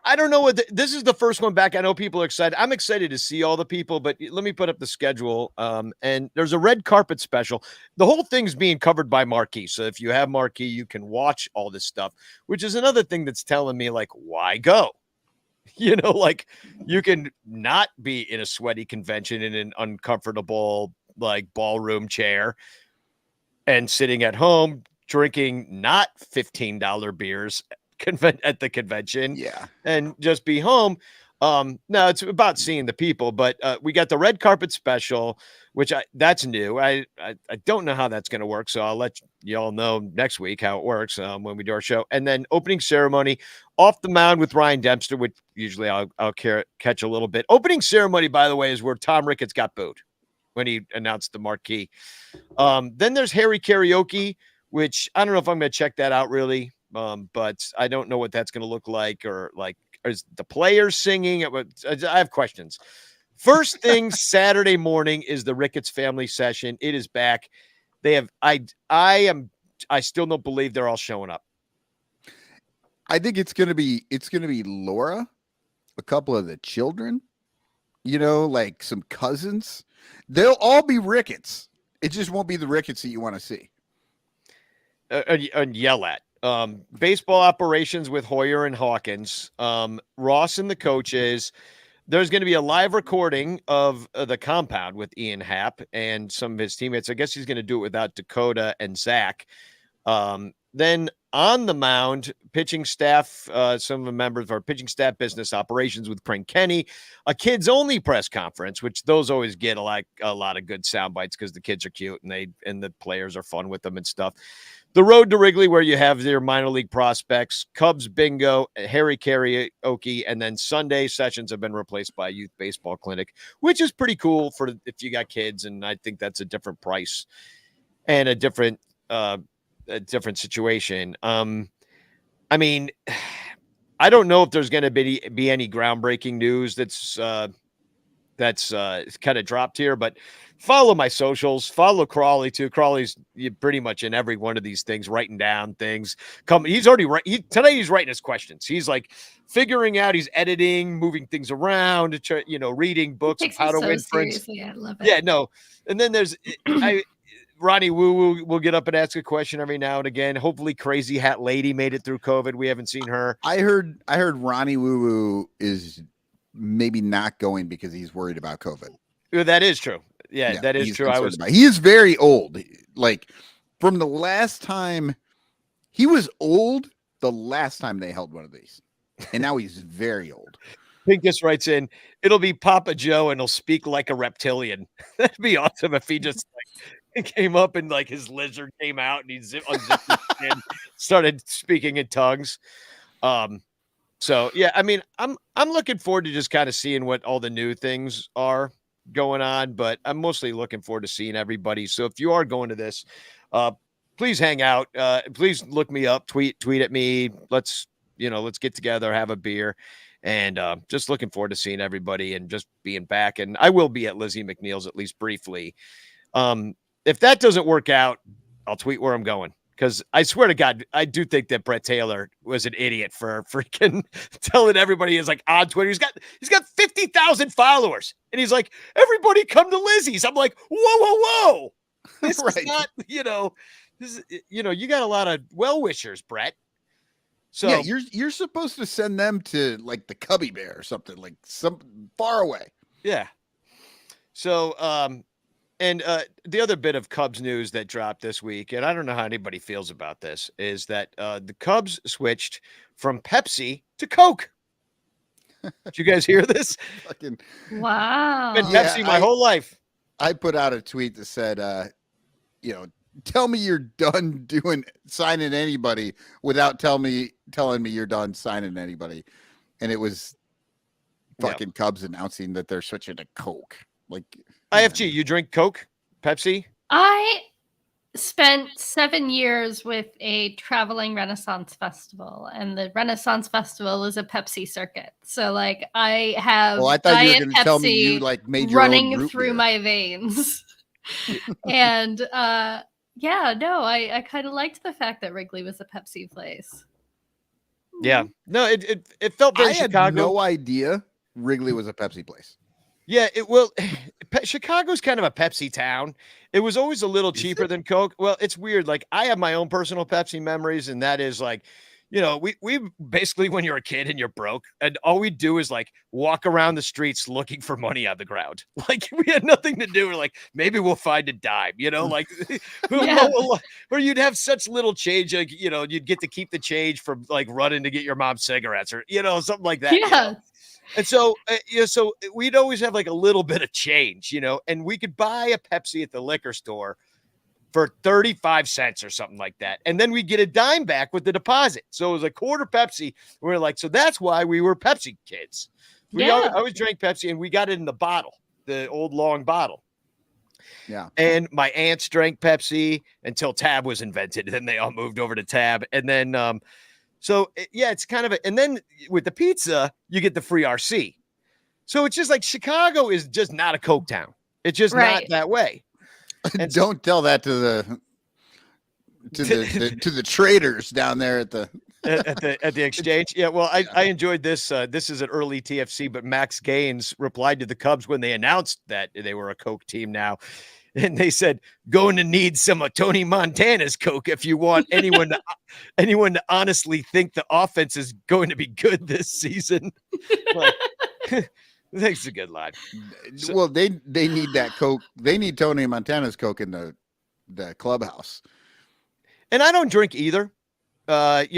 I don't know what this is the first one back. I know people are excited. I'm excited to see all the people, but let me put up the schedule. And there's a red carpet special. The whole thing's being covered by Marquee. So if you have Marquee, you can watch all this stuff, which is another thing that's telling me, like, why go? Like you can not be in a sweaty convention in an uncomfortable like ballroom chair and sitting at home drinking not $15 beers at the convention, Yeah. and just be home. No, it's about seeing the people, but we got the red carpet special, which that's new. I don't know how that's going to work, so I'll let y'all know next week how it works when we do our show. And then opening ceremony off the mound with Ryan Dempster, which usually I'll catch a little bit. Opening ceremony, by the way, is where Tom Ricketts got booed when he announced the marquee. Then there's Harry Karaoke, which I don't know if I'm going to check that out really. But I don't know what that's going to look like, or like, is the players singing? I have questions. First thing Saturday morning is the Ricketts family session. It is back. They have, I still don't believe they're all showing up. I think it's gonna be Laura, a couple of the children, like some cousins. They'll all be Ricketts. It just won't be the Ricketts that you want to see. And yell at. Baseball operations with Hoyer and Hawkins, Ross and the coaches. There's going to be a live recording of the compound with Ian Happ and some of his teammates. I guess he's going to do it without Dakota and Zach. Then on the mound, pitching staff, some of the members of our pitching staff, business operations with Prank Kenny, a kids only press conference, which those always get a lot of good sound bites because the kids are cute and the players are fun with them and stuff. The road to Wrigley, where you have their minor league prospects, Cubs bingo, Harry Karaoke, and then Sunday sessions have been replaced by a youth baseball clinic, which is pretty cool for if you got kids. And I think that's a different price and a different situation. I mean, I don't know if there's going to be any groundbreaking news that's kind of dropped here, but follow my socials, follow Crawley too. Crawley's pretty much in every one of these things, writing down things. He's already today he's writing his questions. He's like figuring out, he's editing, moving things around, reading books of how to win friends. I love it. Yeah, no. And then there's Ronnie Woo Woo will get up and ask a question every now and again. Hopefully Crazy Hat Lady made it through COVID. We haven't seen her. I heard Ronnie Woo Woo is maybe not going because he's worried about COVID. That is true. Yeah, that is true. He is very old. Like from the last time he was old, the last time they held one of these, and now he's very old. Pinkus writes in, it'll be Papa Joe and he'll speak like a reptilian. That'd be awesome if he just came up and like his lizard came out and he unzipped his skin, started speaking in tongues. So yeah, I mean, I'm looking forward to just kind of seeing what all the new things are going on, but I'm mostly looking forward to seeing everybody. So if you are going to this, please hang out. Please look me up, tweet at me. Let's get together, have a beer, and just looking forward to seeing everybody and just being back. And I will be at Lizzie McNeil's at least briefly. If that doesn't work out, I'll tweet where I'm going. Because I swear to God, I do think that Brett Taylor was an idiot for freaking telling everybody is like on Twitter. He's got 50,000 followers, and he's like, everybody come to Lizzie's. I'm like, whoa. This Right. is not, this is, you got a lot of well wishers, Brett. So yeah, you're supposed to send them to like the Cubby Bear or something, like some far away. Yeah. So, and the other bit of Cubs news that dropped this week, and I don't know how anybody feels about this, is that the Cubs switched from Pepsi to Coke. Did you guys hear this? Fucking Wow. Been Yeah, Pepsi my whole life. I put out a tweet that said, tell me you're done signing anybody without telling me you're done signing anybody. And it was fucking Cubs announcing that they're switching to Coke. Like IFG, you drink Coke, Pepsi? I spent 7 years with a traveling Renaissance festival, and the Renaissance festival is a Pepsi circuit. So, like, I have I thought you were Diet going to tell me you Pepsi like made your own running root through beer. my veins. And I kind of liked the fact that Wrigley was a Pepsi place. Yeah. No, it felt very I had Chicago. no idea Wrigley was a Pepsi place. Yeah, Chicago's kind of a Pepsi town. It was always a little cheaper than Coke. Well, it's weird. Like, I have my own personal Pepsi memories, and that is like, we basically, when you're a kid and you're broke, and all we do is like walk around the streets looking for money on the ground. Like, we had nothing to do. We're like, maybe we'll find a dime, like, or you'd have such little change, like, you'd get to keep the change from like running to get your mom cigarettes or, something like that. Yeah. And so, so we'd always have like a little bit of change, and we could buy a Pepsi at the liquor store for 35 cents or something like that. And then we get a dime back with the deposit. So it was a quarter Pepsi. We were like, so that's why we were Pepsi kids. We always drank Pepsi, and we got it in the bottle, the old long bottle. Yeah. And my aunts drank Pepsi until Tab was invented. And then they all moved over to Tab. And then, so it's kind of and then with the pizza, you get the free RC. So it's just like Chicago is just not a Coke town. It's just not that way. And don't tell that to the traders down there at the exchange. Yeah. Well, I enjoyed this. This is an early TFC, but Max Gaines replied to the Cubs when they announced that they were a Coke team now. And they said, going to need some of Tony Montana's Coke if you want anyone to honestly think the offense is going to be good this season. That's a good line. Well, they need that Coke. They need Tony Montana's Coke in the clubhouse. And I don't drink either. I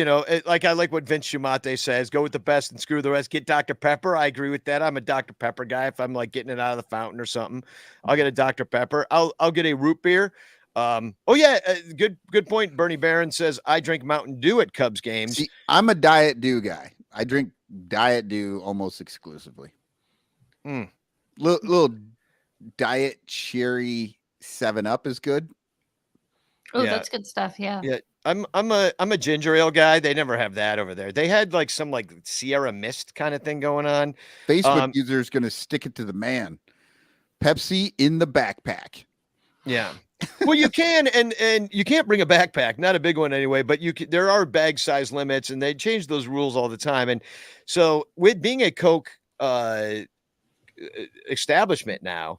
like what Vince Shumate says, go with the best and screw the rest. Get Dr. Pepper. I agree with that. I'm a Dr. Pepper guy. If I'm like getting it out of the fountain or something, I'll get a Dr. Pepper. I'll get a root beer. Good point. Bernie Barron says I drink Mountain Dew at Cubs games. See, I'm a Diet Dew guy. I drink Diet Dew almost exclusively. Little Diet Cherry 7-Up is good. Oh, that's good stuff. Yeah. Yeah. I'm a ginger ale guy. They never have that over there. They had like some like Sierra Mist kind of thing going on. Facebook users going to stick it to the man. Pepsi in the backpack. Yeah. Well, you can, and you can't bring a backpack, not a big one anyway, but there are bag size limits, and they change those rules all the time. And so with being a Coke establishment now,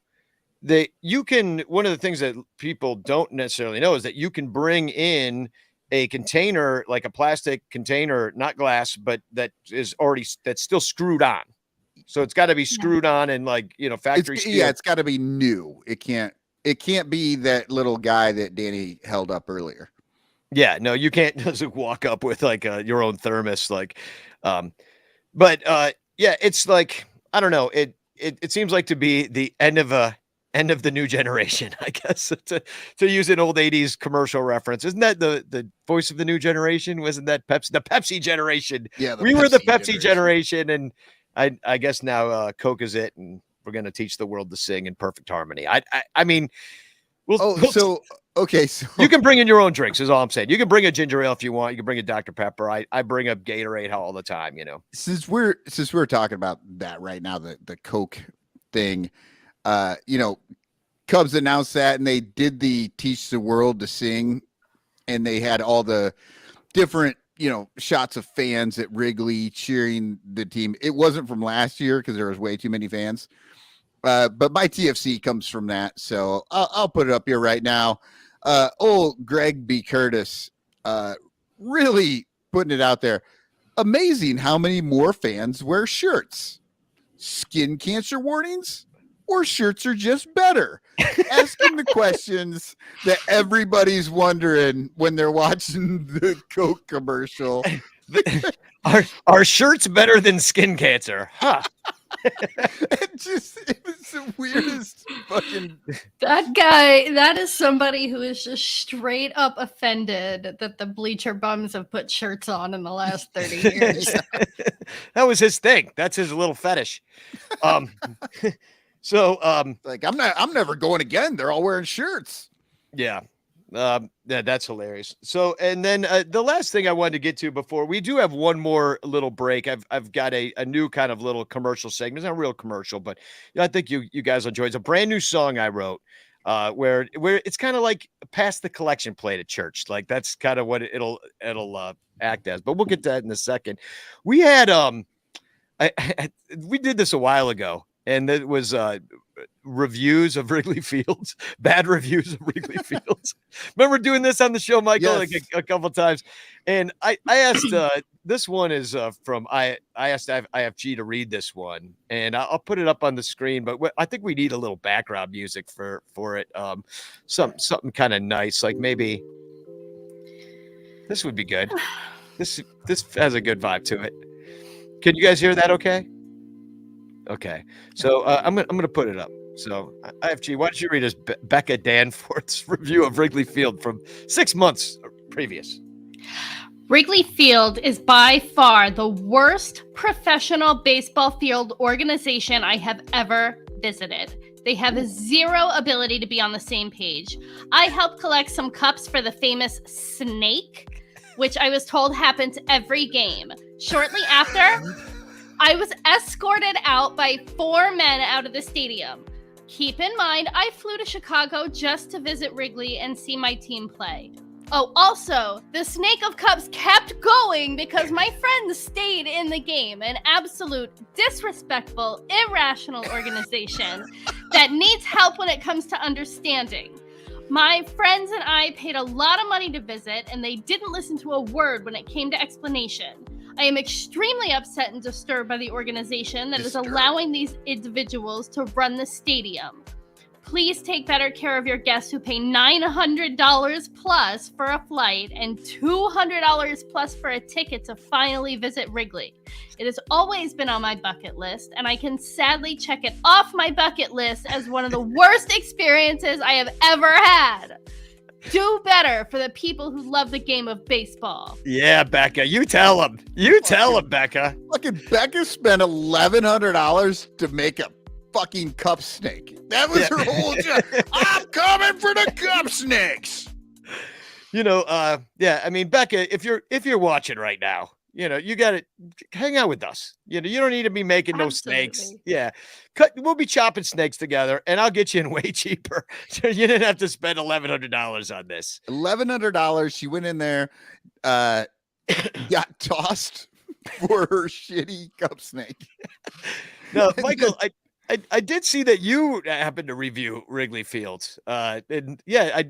one of the things that people don't necessarily know is that you can bring in a container, like a plastic container, not glass, but that's still screwed on. So it's got to be screwed on and like, factory steel. Yeah, it's got to be new. It can't be that little guy that Danny held up earlier. Yeah, no, you can't just walk up with like your own thermos, like, it's like, I don't know. It seems like to be the end of the new generation, I guess, to use an old 80s commercial reference. Isn't that the voice of the new generation? Wasn't that the Pepsi generation? Yeah, we were the Pepsi generation, and I guess now Coke is it, and we're going to teach the world to sing in perfect harmony. I mean, so you can bring in your own drinks is all I'm saying. You can bring a ginger ale if you want. You can bring a Dr. Pepper. I bring a Gatorade all the time, Since we're talking about that right now, the Coke thing, Cubs announced that, and they did the Teach the World to Sing, and they had all the different, shots of fans at Wrigley cheering the team. It wasn't from last year because there was way too many fans. But my TFC comes from that. So I'll put it up here right now. Old Greg B. Curtis, really putting it out there. Amazing how many more fans wear shirts. Skin cancer warnings? or shirts are just better? Asking the questions that everybody's wondering when they're watching the Coke commercial. Are shirts better than skin cancer? Huh. It was the weirdest fucking. That guy, that is somebody who is just straight up offended that the Bleacher Bums have put shirts on in the last 30 years. That was his thing. That's his little fetish. Like I'm never going again. They're all wearing shirts. Yeah. That's hilarious. So, and then the last thing I wanted to get to before we do have one more little break. I've got a new kind of little commercial segment. It's not a real commercial, but I think you guys will enjoy. It's a brand new song I wrote, where it's kind of like pass the collection plate at church. Like that's kind of what it'll act as. But we'll get to that in a second. We had we did this a while ago, and it was reviews of Wrigley Fields, bad reviews of Wrigley Fields. Remember doing this on the show, Michael, Yes. like a couple of times. And I asked, this one is from, I asked IFG to read this one, and I'll put it up on the screen, but I think we need a little background music for it. Something kind of nice, like maybe this would be good. This has a good vibe to it. Can you guys hear that okay? Okay. So I'm gonna put it up. So IFG, why don't you read us Becca Danforth's review of Wrigley Field from 6 months previous? Wrigley Field is by far the worst professional baseball field organization I have ever visited. They have zero ability to be on the same page. I helped collect some cups for the famous snake, which I was told happens every game. Shortly after, I was escorted out by 4 men out of the stadium. Keep in mind, I flew to Chicago just to visit Wrigley and see my team play. Oh, also, the Snake of Cups kept going because my friends stayed in the game. An absolute disrespectful, irrational organization that needs help when it comes to understanding. My friends and I paid a lot of money to visit, and they didn't listen to a word when it came to explanation. I am extremely upset and disturbed by the organization that is allowing these individuals to run the stadium. Please take better care of your guests who pay $900 plus for a flight and $200 plus for a ticket to finally visit Wrigley. It has always been on my bucket list, and I can sadly check it off my bucket list as one of the worst experiences I have ever had. Do better for the people who love the game of baseball. Yeah, Becca, you tell them. You tell them, Becca. Fucking Becca spent $1,100 to make a fucking cup snake. That was her whole job. I'm coming for the cup snakes. You know, I mean, Becca, if you're watching right now, you know, you got to hang out with us. You know, you don't need to be making no snakes. Yeah. We'll be chopping snakes together, and I'll get you in way cheaper. So you didn't have to spend $1,100 on this. $1,100. She went in there, got tossed for her shitty cup snake. No, Michael, I did see that you happened to review Wrigley Field. And yeah,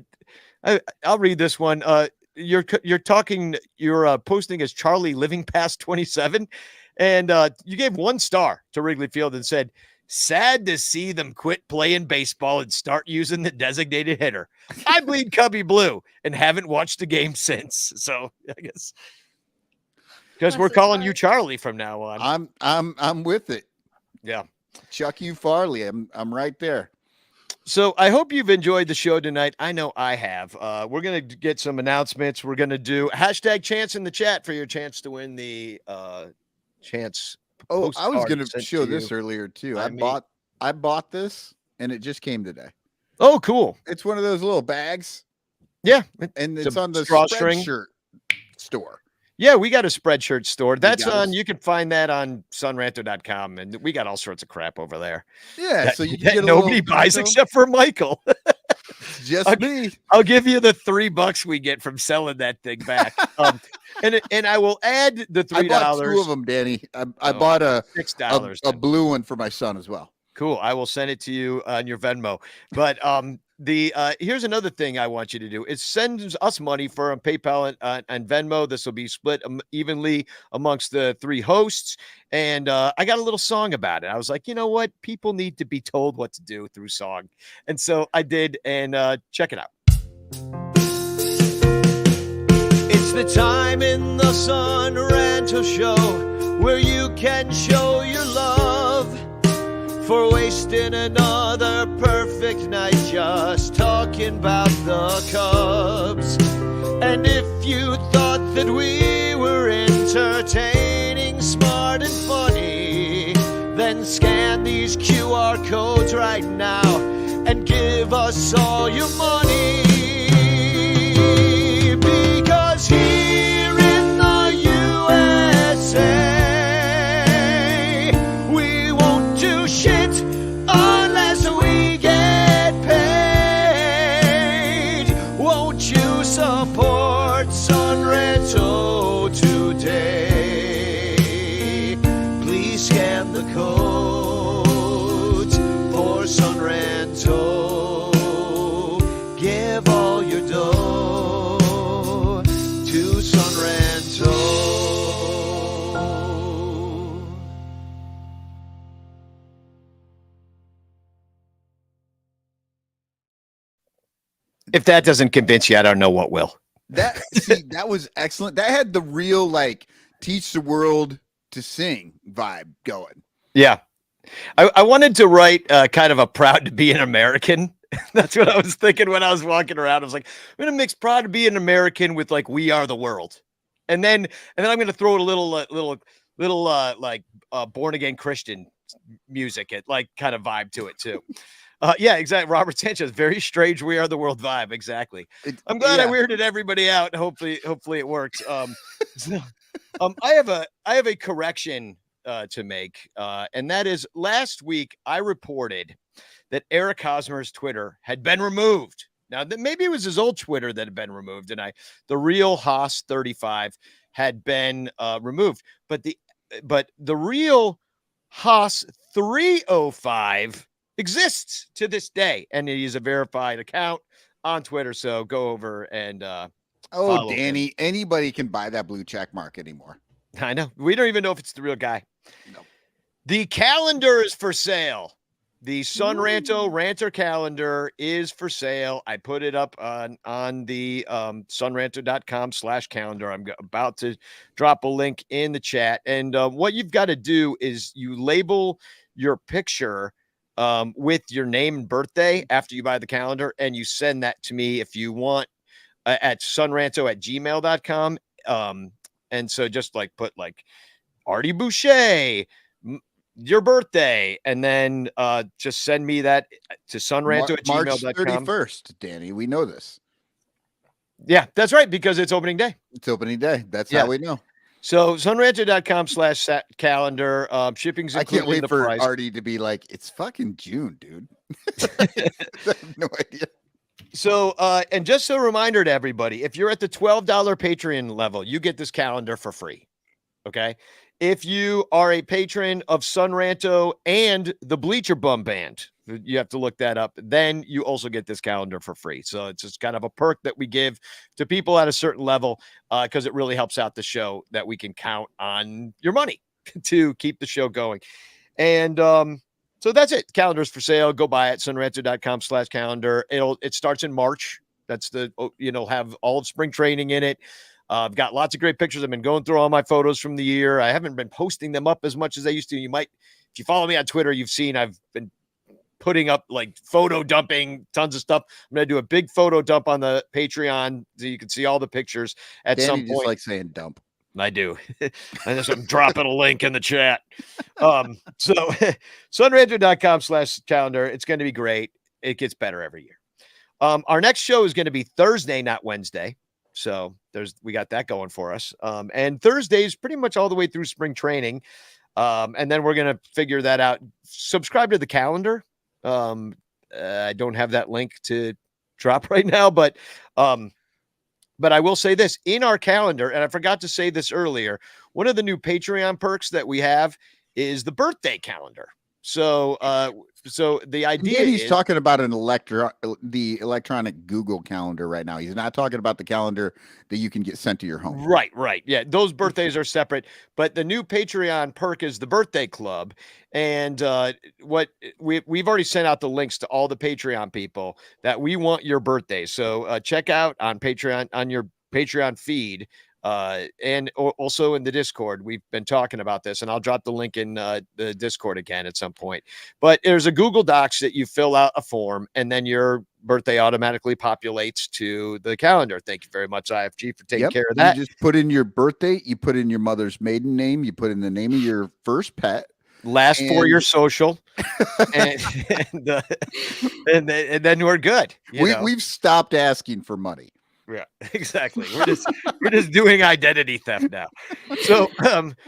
I'll read this one. You're posting as Charlie Living Past 27, and you gave 1 star to Wrigley Field and said, sad to see them quit playing baseball and start using the designated hitter. I bleed Cubby Blue and haven't watched a game since. So I guess because we're calling you Charlie from now on. I'm with it. Yeah. Chuck you Farley. I'm right there. So I hope you've enjoyed the show tonight. I know I have. We're going to get some announcements. We're going to do #chance in the chat for your chance to win the chance. Oh, I was going to show this earlier too. I bought this and it just came today. Oh, cool. It's one of those little bags. Yeah. And it's on the Spreadshirt store. Yeah, we got a Spreadshirt store. That's you can find that on sonranto.com, and we got all sorts of crap over there. Yeah, so you get nobody buys except for Michael. Just me. I'll give you the $3 we get from selling that thing back. And I will add the $3. I bought 2 of them, Danny. I bought a $6. a blue one for my son as well. Cool. I will send it to you on your Venmo. But here's another thing I want you to do is send us money for PayPal and Venmo. This will be split evenly amongst the 3 hosts. And I got a little song about it. I was like, you know what? People need to be told what to do through song. And so I did. And check it out. It's the time in the Son Ranto Show where you can show your love for wasting another perfect night just talking about the Cubs. And if you thought that we were entertaining, smart and funny, then scan these QR codes right now and give us all your money. Because here in the USA, we won't do shit unless we get paid. Won't you support Son Ranto today? Please scan the codes for Son Ranto. Give all your dough to Son Ranto. If that doesn't convince you, I don't know what will. That was excellent. That had the real like teach the world to sing vibe going. Yeah. I wanted to write kind of a proud to be an American. That's what I was thinking when I was walking around. I was like, I'm going to mix proud to be an American with like we are the world. And then I'm going to throw a little born again Christian music, it like kind of vibe to it too. Yeah, exactly. Robert Sanchez, very strange we are the world vibe. Exactly. I'm glad I weirded everybody out. Hopefully it works. I have a correction to make, and that is last week I reported that Eric Hosmer's Twitter had been removed. Now, maybe it was his old Twitter that had been removed, and the real Haas 35 had been removed, but the real Haas 305 exists to this day, and it is a verified account on Twitter. So go over and oh, Danny, anybody can buy that blue check mark anymore. I know. We don't even know if it's the real guy. No. The calendar is for sale. The Son Ranto Ranter calendar is for sale. I put it up on the sonranto.com/calendar. I'm about to drop a link in the chat. And what you've got to do is you label your picture with your name and birthday after you buy the calendar, and you send that to me if you want at sonranto@gmail.com. And so just like put like Artie Boucher, your birthday, and then just send me that to sonranto@gmail.com. March 31st, Danny. We know this. Yeah, that's right, because it's opening day. It's opening day. That's how we know. So sonranto.com/calendar. Shipping's I can't included in wait the for price. Artie to be like, it's fucking June, dude. I have no idea. So, and just a reminder to everybody, if you're at the $12 Patreon level, you get this calendar for free. Okay. If you are a patron of Son Ranto and the Bleacher Bum Band, you have to look that up. Then you also get this calendar for free. So it's just kind of a perk that we give to people at a certain level because it really helps out the show that we can count on your money to keep the show going. And so that's it. Calendar's for sale. Go buy it. sonranto.com/calendar. It starts in March. That's have all of spring training in it. I've got lots of great pictures. I've been going through all my photos from the year. I haven't been posting them up as much as I used to. You might, if you follow me on Twitter, you've seen I've been putting up like photo dumping, tons of stuff. I'm going to do a big photo dump on the Patreon so you can see all the pictures at Danny some point. just like saying dump. I do. I'm dropping a link in the chat. So sonranto.com/calendar. It's going to be great. It gets better every year. Our next show is going to be Thursday, not Wednesday. So we got that going for us. And Thursday is pretty much all the way through spring training. And then we're going to figure that out. Subscribe to the calendar. I don't have that link to drop right now, but I will say this in our calendar, and I forgot to say this earlier. One of the new Patreon perks that we have is the birthday calendar. So the idea And he's is talking about the electronic Google Calendar right now. He's not talking about the calendar that you can get sent to your home. right. Yeah, those birthdays are separate. But the new Patreon perk is the birthday club, and what we've already sent out the links to all the Patreon people that we want your birthday. So check out on Patreon on your Patreon feed. And also in the Discord, we've been talking about this, and I'll drop the link in the Discord again at some point. But there's a Google Docs that you fill out a form, and then your birthday automatically populates to the calendar. Thank you very much, IFG, for taking care of that. You just put in your birthday, you put in your mother's maiden name, you put in the name of your first pet, last 4 your social, and then we're good. We've stopped asking for money. Yeah, exactly. We're just doing identity theft now. So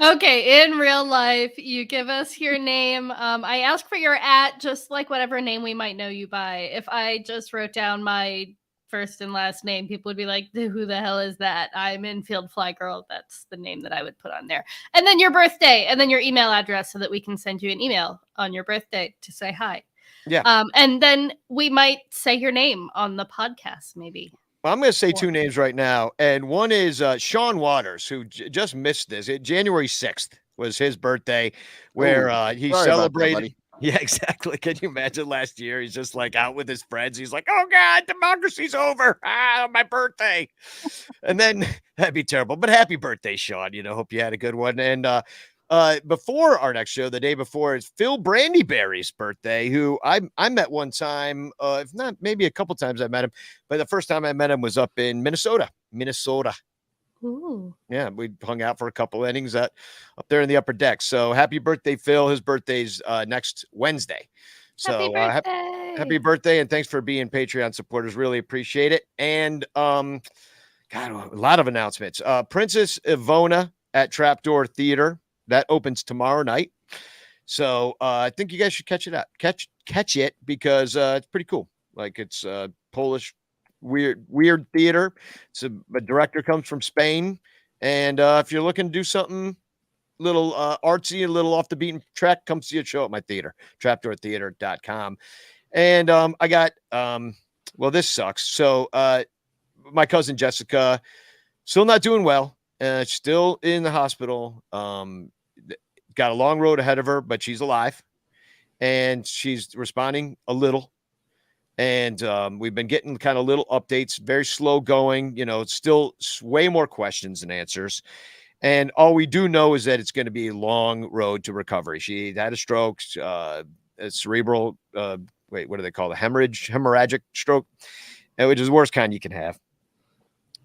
okay, in real life, you give us your name. I ask for your just like whatever name we might know you by. If I just wrote down my first and last name, people would be like, who the hell is that? I'm Infield Fly Girl. That's the name that I would put on there. And then your birthday, and then your email address so that we can send you an email on your birthday to say hi. Yeah. And then we might say your name on the podcast, maybe. Well, I'm going to say 2 names right now. And one is Sean Waters, who just missed this. January 6th was his birthday, where he celebrated. Yeah, exactly. Can you imagine last year? He's just like out with his friends. He's like, oh, God, democracy's over. My birthday. And then that'd be terrible. But happy birthday, Sean. Hope you had a good one. And before our next show, the day before, is Phil Brandyberry's birthday, who I met one time, if not maybe a couple times I met him, but the first time I met him was up in Minnesota. Ooh. Yeah, we hung out for a couple innings up there in the upper deck. So happy birthday, Phil. His birthday's next Wednesday. So happy birthday, and thanks for being Patreon supporters. Really appreciate it. And God, a lot of announcements. Princess Ivona at Trapdoor Theater. That opens tomorrow night. So I think you guys should catch it out. Catch it because it's pretty cool. Like it's Polish weird theater. So a director comes from Spain. And if you're looking to do something a little artsy, a little off the beaten track, come see a show at my theater, trapdoortheater.com. And I got well, this sucks. So my cousin Jessica still not doing well. Still in the hospital. Got a long road ahead of her, but she's alive and she's responding a little. And we've been getting kind of little updates, very slow going, it's still way more questions than answers. And all we do know is that it's going to be a long road to recovery. She had a stroke, a cerebral, what do they call it? Hemorrhagic stroke, which is the worst kind you can have.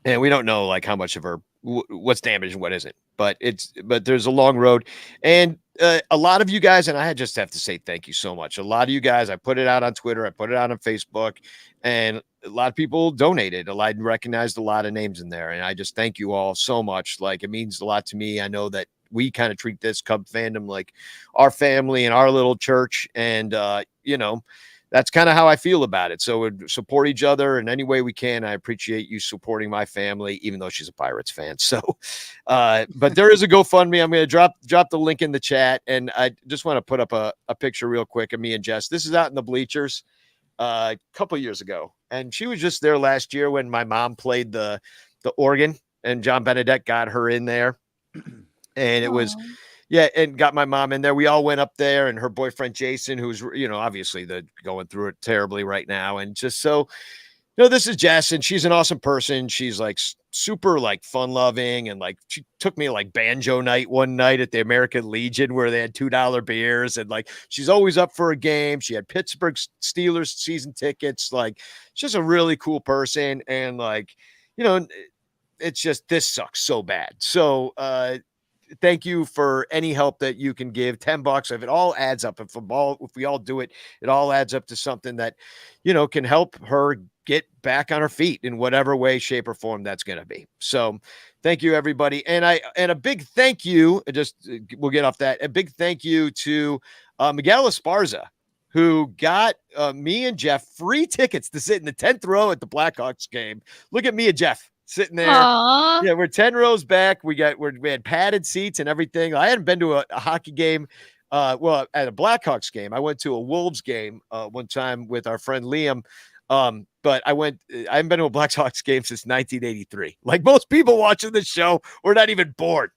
And we don't know like how much of her, what's damaged and what isn't, but there's a long road. And a lot of you guys, and I just have to say thank you so much. A lot of you guys, I put it out on Twitter, I put it out on Facebook, and a lot of people donated. I recognized a lot of names in there, and I just thank you all so much. Like it means a lot to me. I know that we kind of treat this Cub fandom like our family and our little church, and that's kind of how I feel about it. So we support each other in any way we can. I appreciate you supporting my family, even though she's a Pirates fan. So, but there is a GoFundMe. I'm going to drop the link in the chat. And I just want to put up a picture real quick of me and Jess. This is out in the bleachers a couple years ago. And she was just there last year when my mom played the organ and John Benedette got her in there. And it was... Yeah, and got my mom in there. We all went up there, and her boyfriend Jason, who's obviously going through it terribly right now, and just so this is Jess, and she's an awesome person. She's like super like fun loving, and like she took me like banjo night one night at the American Legion where they had $2 beers, and like she's always up for a game. She had Pittsburgh Steelers season tickets. Like she's a really cool person, and like it's just this sucks so bad. So thank you for any help that you can give. $10. If it all adds up, if we all do it, it all adds up to something that, can help her get back on her feet in whatever way, shape, or form that's going to be. So thank you, everybody. And a big thank you, we'll get off that. A big thank you to Miguel Esparza, who got me and Jeff free tickets to sit in the 10th row at the Blackhawks game. Look at me and Jeff sitting there. Aww. Yeah, we're 10 rows back. We had padded seats and everything. I hadn't been to a hockey game well, at a Blackhawks game. I went to a Wolves game one time with our friend Liam. But I haven't been to a Blackhawks game since 1983. Like most people watching the show, we're not even born.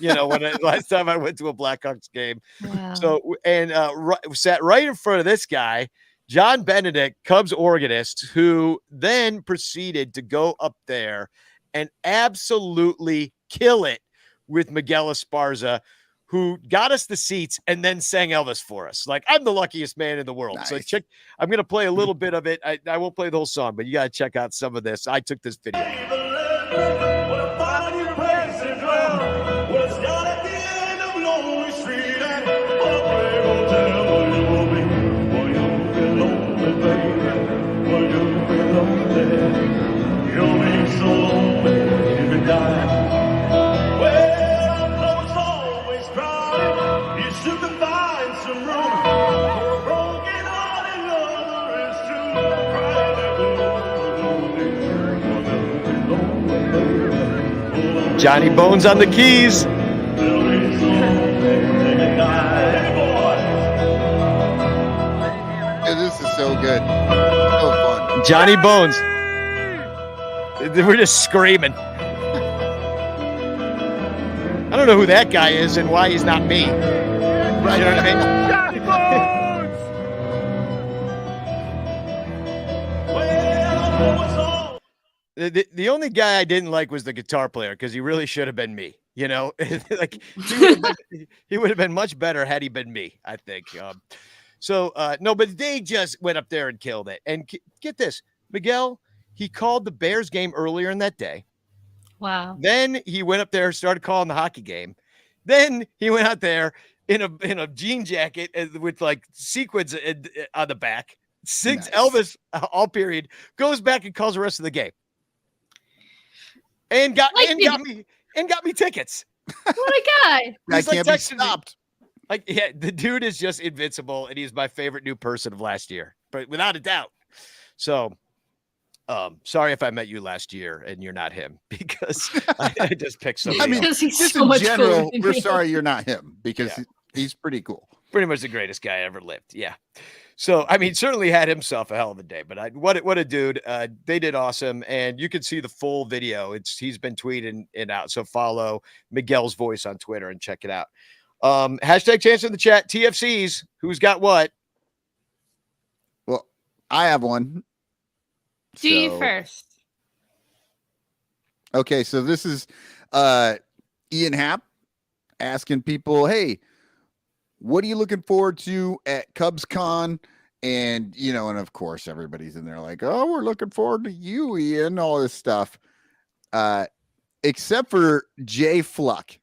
Last time I went to a Blackhawks game. Wow. So, and sat right in front of this guy, John Benedict, Cubs organist, who then proceeded to go up there and absolutely kill it with Miguel Esparza, who got us the seats and then sang Elvis for us. Like, I'm the luckiest man in the world. Nice. So I'm going to play a little bit of it. I won't play the whole song, but you got to check out some of this. I took this video. Johnny Bones on the keys. Yeah, this is so good. So fun. Johnny Bones. We're just screaming. I don't know who that guy is and why he's not me. Right. You know what I mean? Johnny Bones! The only guy I didn't like was the guitar player because he really should have been me. Like he would have been much better had he been me, I think. No, but they just went up there and killed it. And get this, Miguel, he called the Bears game earlier in that day. Wow. Then he went up there, started calling the hockey game. Then he went out there in a jean jacket with like sequins on the back, sings Nice. Elvis all period, goes back and calls the rest of the game. And got me tickets. What a guy. I He's like can't be texting me. stopped. Like, yeah, the dude is just invincible, and he's my favorite new person of last year, but without a doubt. So, sorry if I met you last year and you're not him, because I just picked somebody. I mean, Because he's just so in much general, cooler than we're you. sorry you're not him because Yeah. he's pretty cool. Pretty much the greatest guy ever lived. Yeah. So, I mean, certainly had himself a hell of a day, but what a dude. They did awesome. And you can see the full video. He's been tweeting it out. So follow Miguel's Voice on Twitter and check it out. Hashtag chance in the chat. TFCs. Who's got what? Well, I have one. Do you So- first. Okay, so this is Ian Happ asking people, hey, what are you looking forward to at Cubs Con? And, and of course, everybody's in there like, oh, we're looking forward to you, Ian, all this stuff. Except for Jay Fluck.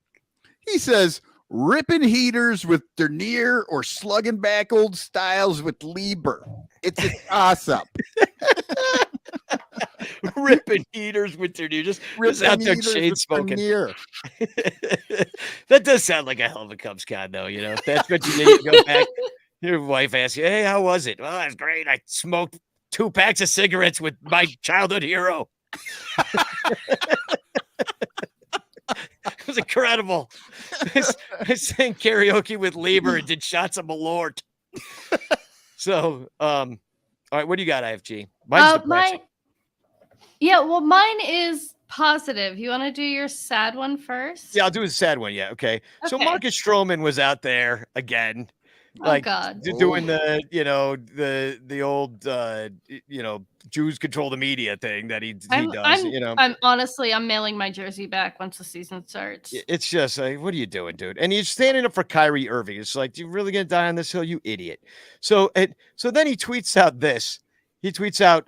He says, ripping heaters with Dernier or slugging back old styles with Lieber. It's a toss-up. Ripping heaters with their new, just out there heaters chain with smoking. Dernier. That does sound like a hell of a Cubs con, though. If that's what you did, you go back. Your wife asks you, hey, how was it? Well, that's great. I smoked 2 packs of cigarettes with my childhood hero. It was incredible. I sang karaoke with Lieber and did shots of Malort. So, all right, what do you got, IFG? Mine's depressing. Mine is positive. You want to do your sad one first? Yeah, I'll do a sad one. Yeah, okay. So Okay. Marcus Stroman was out there again, like God. doing the the old Jews control the media thing that he does. I'm honestly, I'm mailing my jersey back once the season starts. It's just like, what are you doing, dude? And he's standing up for Kyrie Irving. It's like, you really gonna die on this hill, you idiot? So then he tweets out this. He tweets out,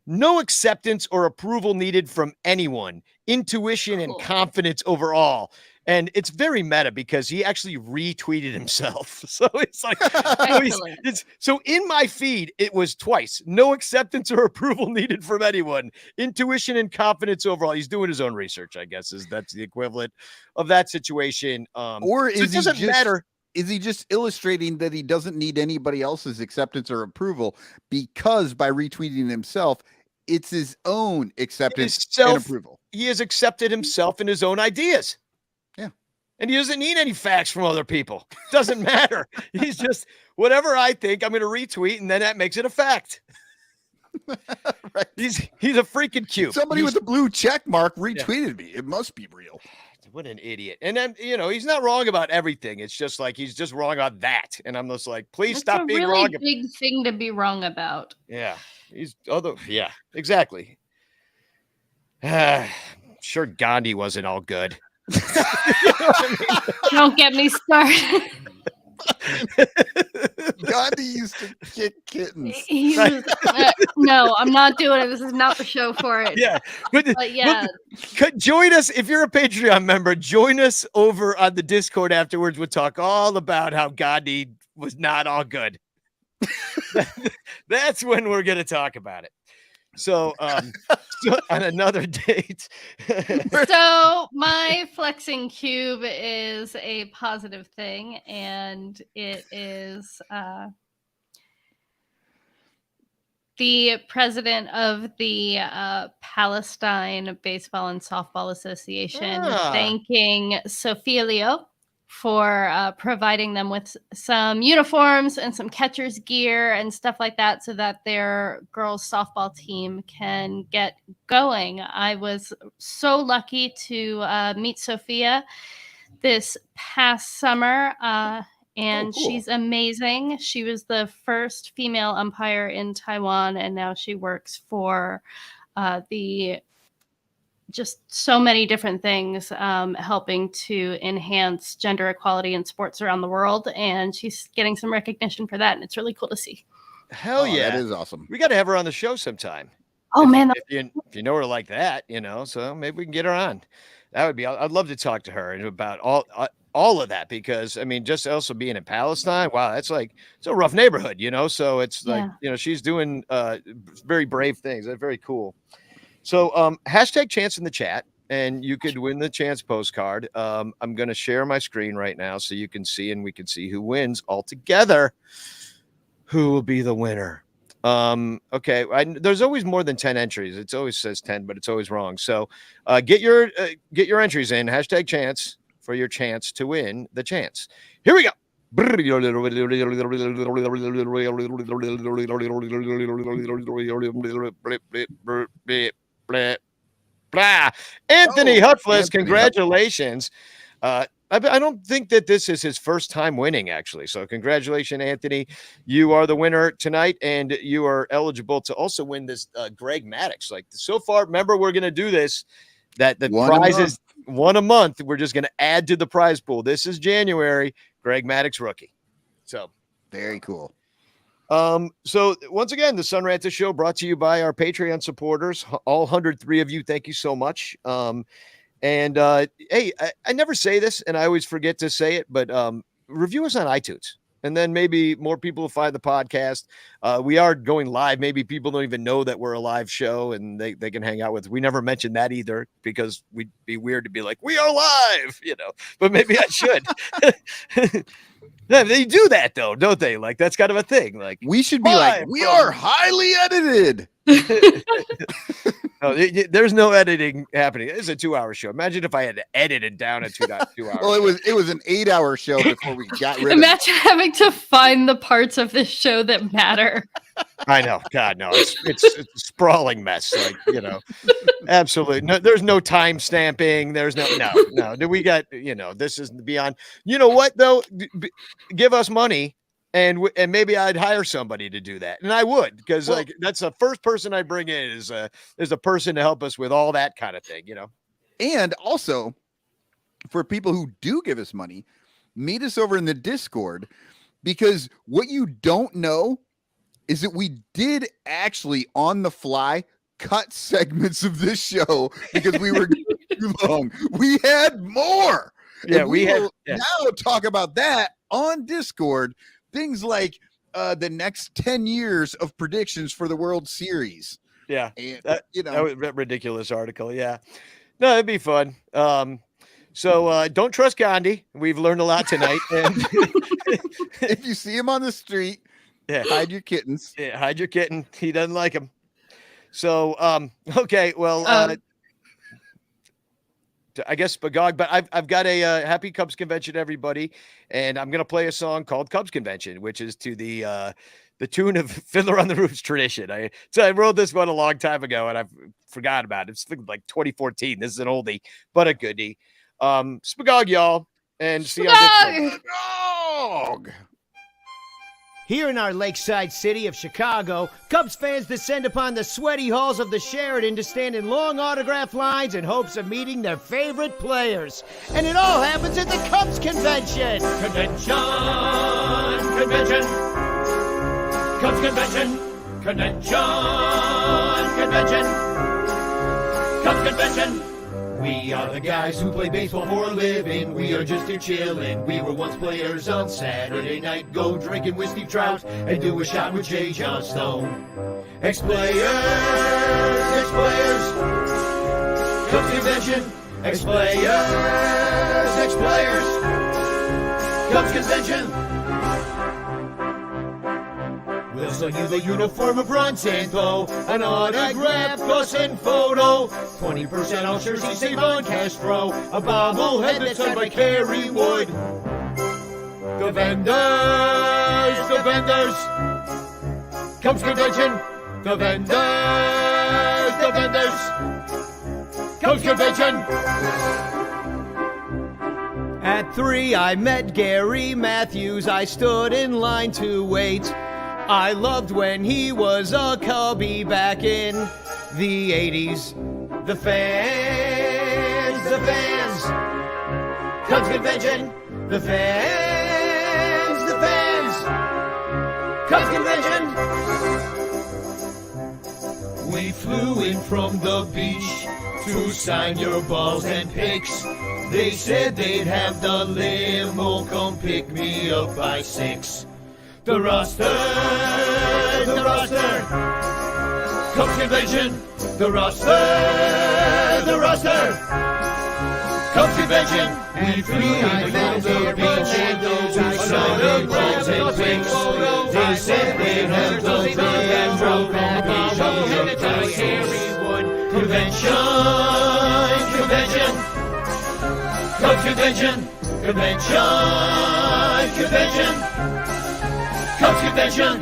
no acceptance or approval needed from anyone. Intuition and Cool. confidence overall. And it's very meta because he actually retweeted himself. So it's like, Excellent. so in my feed, it was twice. No acceptance or approval needed from anyone. Intuition and confidence overall. He's doing his own research, I guess, that's the equivalent of that situation. Or So is it doesn't matter. Is he just illustrating that he doesn't need anybody else's acceptance or approval because by retweeting himself, it's his own acceptance and approval? He has accepted himself and his own ideas. Yeah. And he doesn't need any facts from other people. Doesn't matter. He's just whatever I think, I'm going to retweet, and then that makes it a fact. Right. He's a freaking cube. Somebody with a blue check mark retweeted me. It must be real. What an idiot. And then, he's not wrong about everything. It's just like he's just wrong on that. And I'm just like, please stop being really wrong. It's a really big thing to be wrong about. Yeah. Yeah, exactly. Sure, Gandhi wasn't all good. You know what I mean? Don't get me started. Gandhi used to kick kittens. No, I'm not doing it. This is not the show for it. Yeah. But yeah. Join us. If you're a Patreon member, join us over on the Discord afterwards. We'll talk all about how Gandhi was not all good. That's when we're going to talk about it. So, so on another date. So my flexing cube is a positive thing, and it is the president of the Palestine Baseball and Softball Association thanking Sophia Leo for providing them with some uniforms and some catcher's gear and stuff like that so that their girls softball team can get going. I was so lucky to meet Sophia this past summer, and cool. She's amazing. She was the first female umpire in Taiwan, and now she works for just so many different things, helping to enhance gender equality in sports around the world. And she's getting some recognition for that. And it's really cool to see. Hell yeah. That is awesome. We got to have her on the show sometime. Oh, man. If you know her like that, so maybe we can get her on. That would be, I'd love to talk to her about all of that, because I mean, just also being in Palestine, wow, it's a rough neighborhood, so it's like, she's doing very brave things. That's very cool. So hashtag chance in the chat, and you could win the chance postcard. I'm going to share my screen right now so you can see, and we can see who wins all together. Who will be the winner? Okay. There's always more than 10 entries. It always says 10, but it's always wrong. So get your entries in, hashtag chance, for your chance to win the chance. Here we go. Anthony Hutfless, congratulations. I don't think that this is his first time winning, actually. So congratulations, Anthony. You are the winner tonight, and you are eligible to also win this Greg Maddux. Like, so far, remember, we're going to do this, that the prize is one a month. We're just going to add to the prize pool. This is January, Greg Maddux rookie. So very cool. So once again, the Son Ranto Show brought to you by our Patreon supporters, all 103 of you. Thank you so much. And hey, I never say this, and I always forget to say it, but review us on iTunes, and then maybe more people will find the podcast. We are going live. Maybe people don't even know that we're a live show, and they can hang out with. We never mentioned that either, because we'd be weird to be like, we are live, but maybe I should. Yeah, they do that though, don't they? Like, that's kind of a thing. Like, we should be like, we are highly edited. No, there's no editing happening. It's a 2-hour show. Imagine if I had to edit it down in 2 hours. Well, it was an 8-hour show before we got rid of it. Imagine having to find the parts of this show that matter. I know. God, no. It's a sprawling mess. Like, absolutely. No, there's no time stamping. There's no. We got, this is beyond. You know what, though? Give us money. And maybe I'd hire somebody to do that, and I would, because that's the first person I bring in is a person to help us with all that kind of thing, And also, for people who do give us money, meet us over in the Discord, because what you don't know is that we did actually on the fly cut segments of this show because we were too long. We had more. Yeah, and we had now talk about that on Discord. Things like the next 10 years of predictions for the World Series. Yeah. And, that was a ridiculous article. Yeah. No, it'd be fun. So don't trust Gandhi. We've learned a lot tonight. And if you see him on the street, hide your kittens. Yeah, hide your kitten. He doesn't like him. So, okay. Well, I guess Spagog, but I've got a happy Cubs convention, everybody, and I'm gonna play a song called Cubs Convention, which is to the tune of Fiddler on the Roof's tradition. I wrote this one a long time ago, and I forgot about it. It's like 2014. This is an oldie, but a goodie. Spagog, y'all, and see you. Here in our lakeside city of Chicago, Cubs fans descend upon the sweaty halls of the Sheraton to stand in long autograph lines in hopes of meeting their favorite players. And it all happens at the Cubs Convention. Convention. Cubs Convention. Convention. Cubs Convention. We are the guys who play baseball for a living. We are just here chilling. We were once players on Saturday night. Go drinking with Steve Trout and do a shot with J. Johnstone. Ex-players. Cubs Convention. Ex-players. Cubs Convention. We'll sell you the uniform of Ron Santo, an autograph, plus and photo, 20% off jersey, save on Castro, a bobblehead that's signed by Kerry Wood. The vendors, Cubs Convention, the vendors, Cubs Convention. At 3, I met Gary Matthews, I stood in line to wait. I loved when he was a Cubby back in the 80s. The fans, Cubs Convention, the fans, Cubs Convention. We flew in from the beach to sign your balls and picks. They said they'd have the limo come pick me up by 6. The roster, Cubs Convention, the roster, Cubs Convention. We flew in from the beach to sign the balls and picks. They said they'd have the limo come pick me up by 6. Convention, Cubs Convention, Cubs Convention.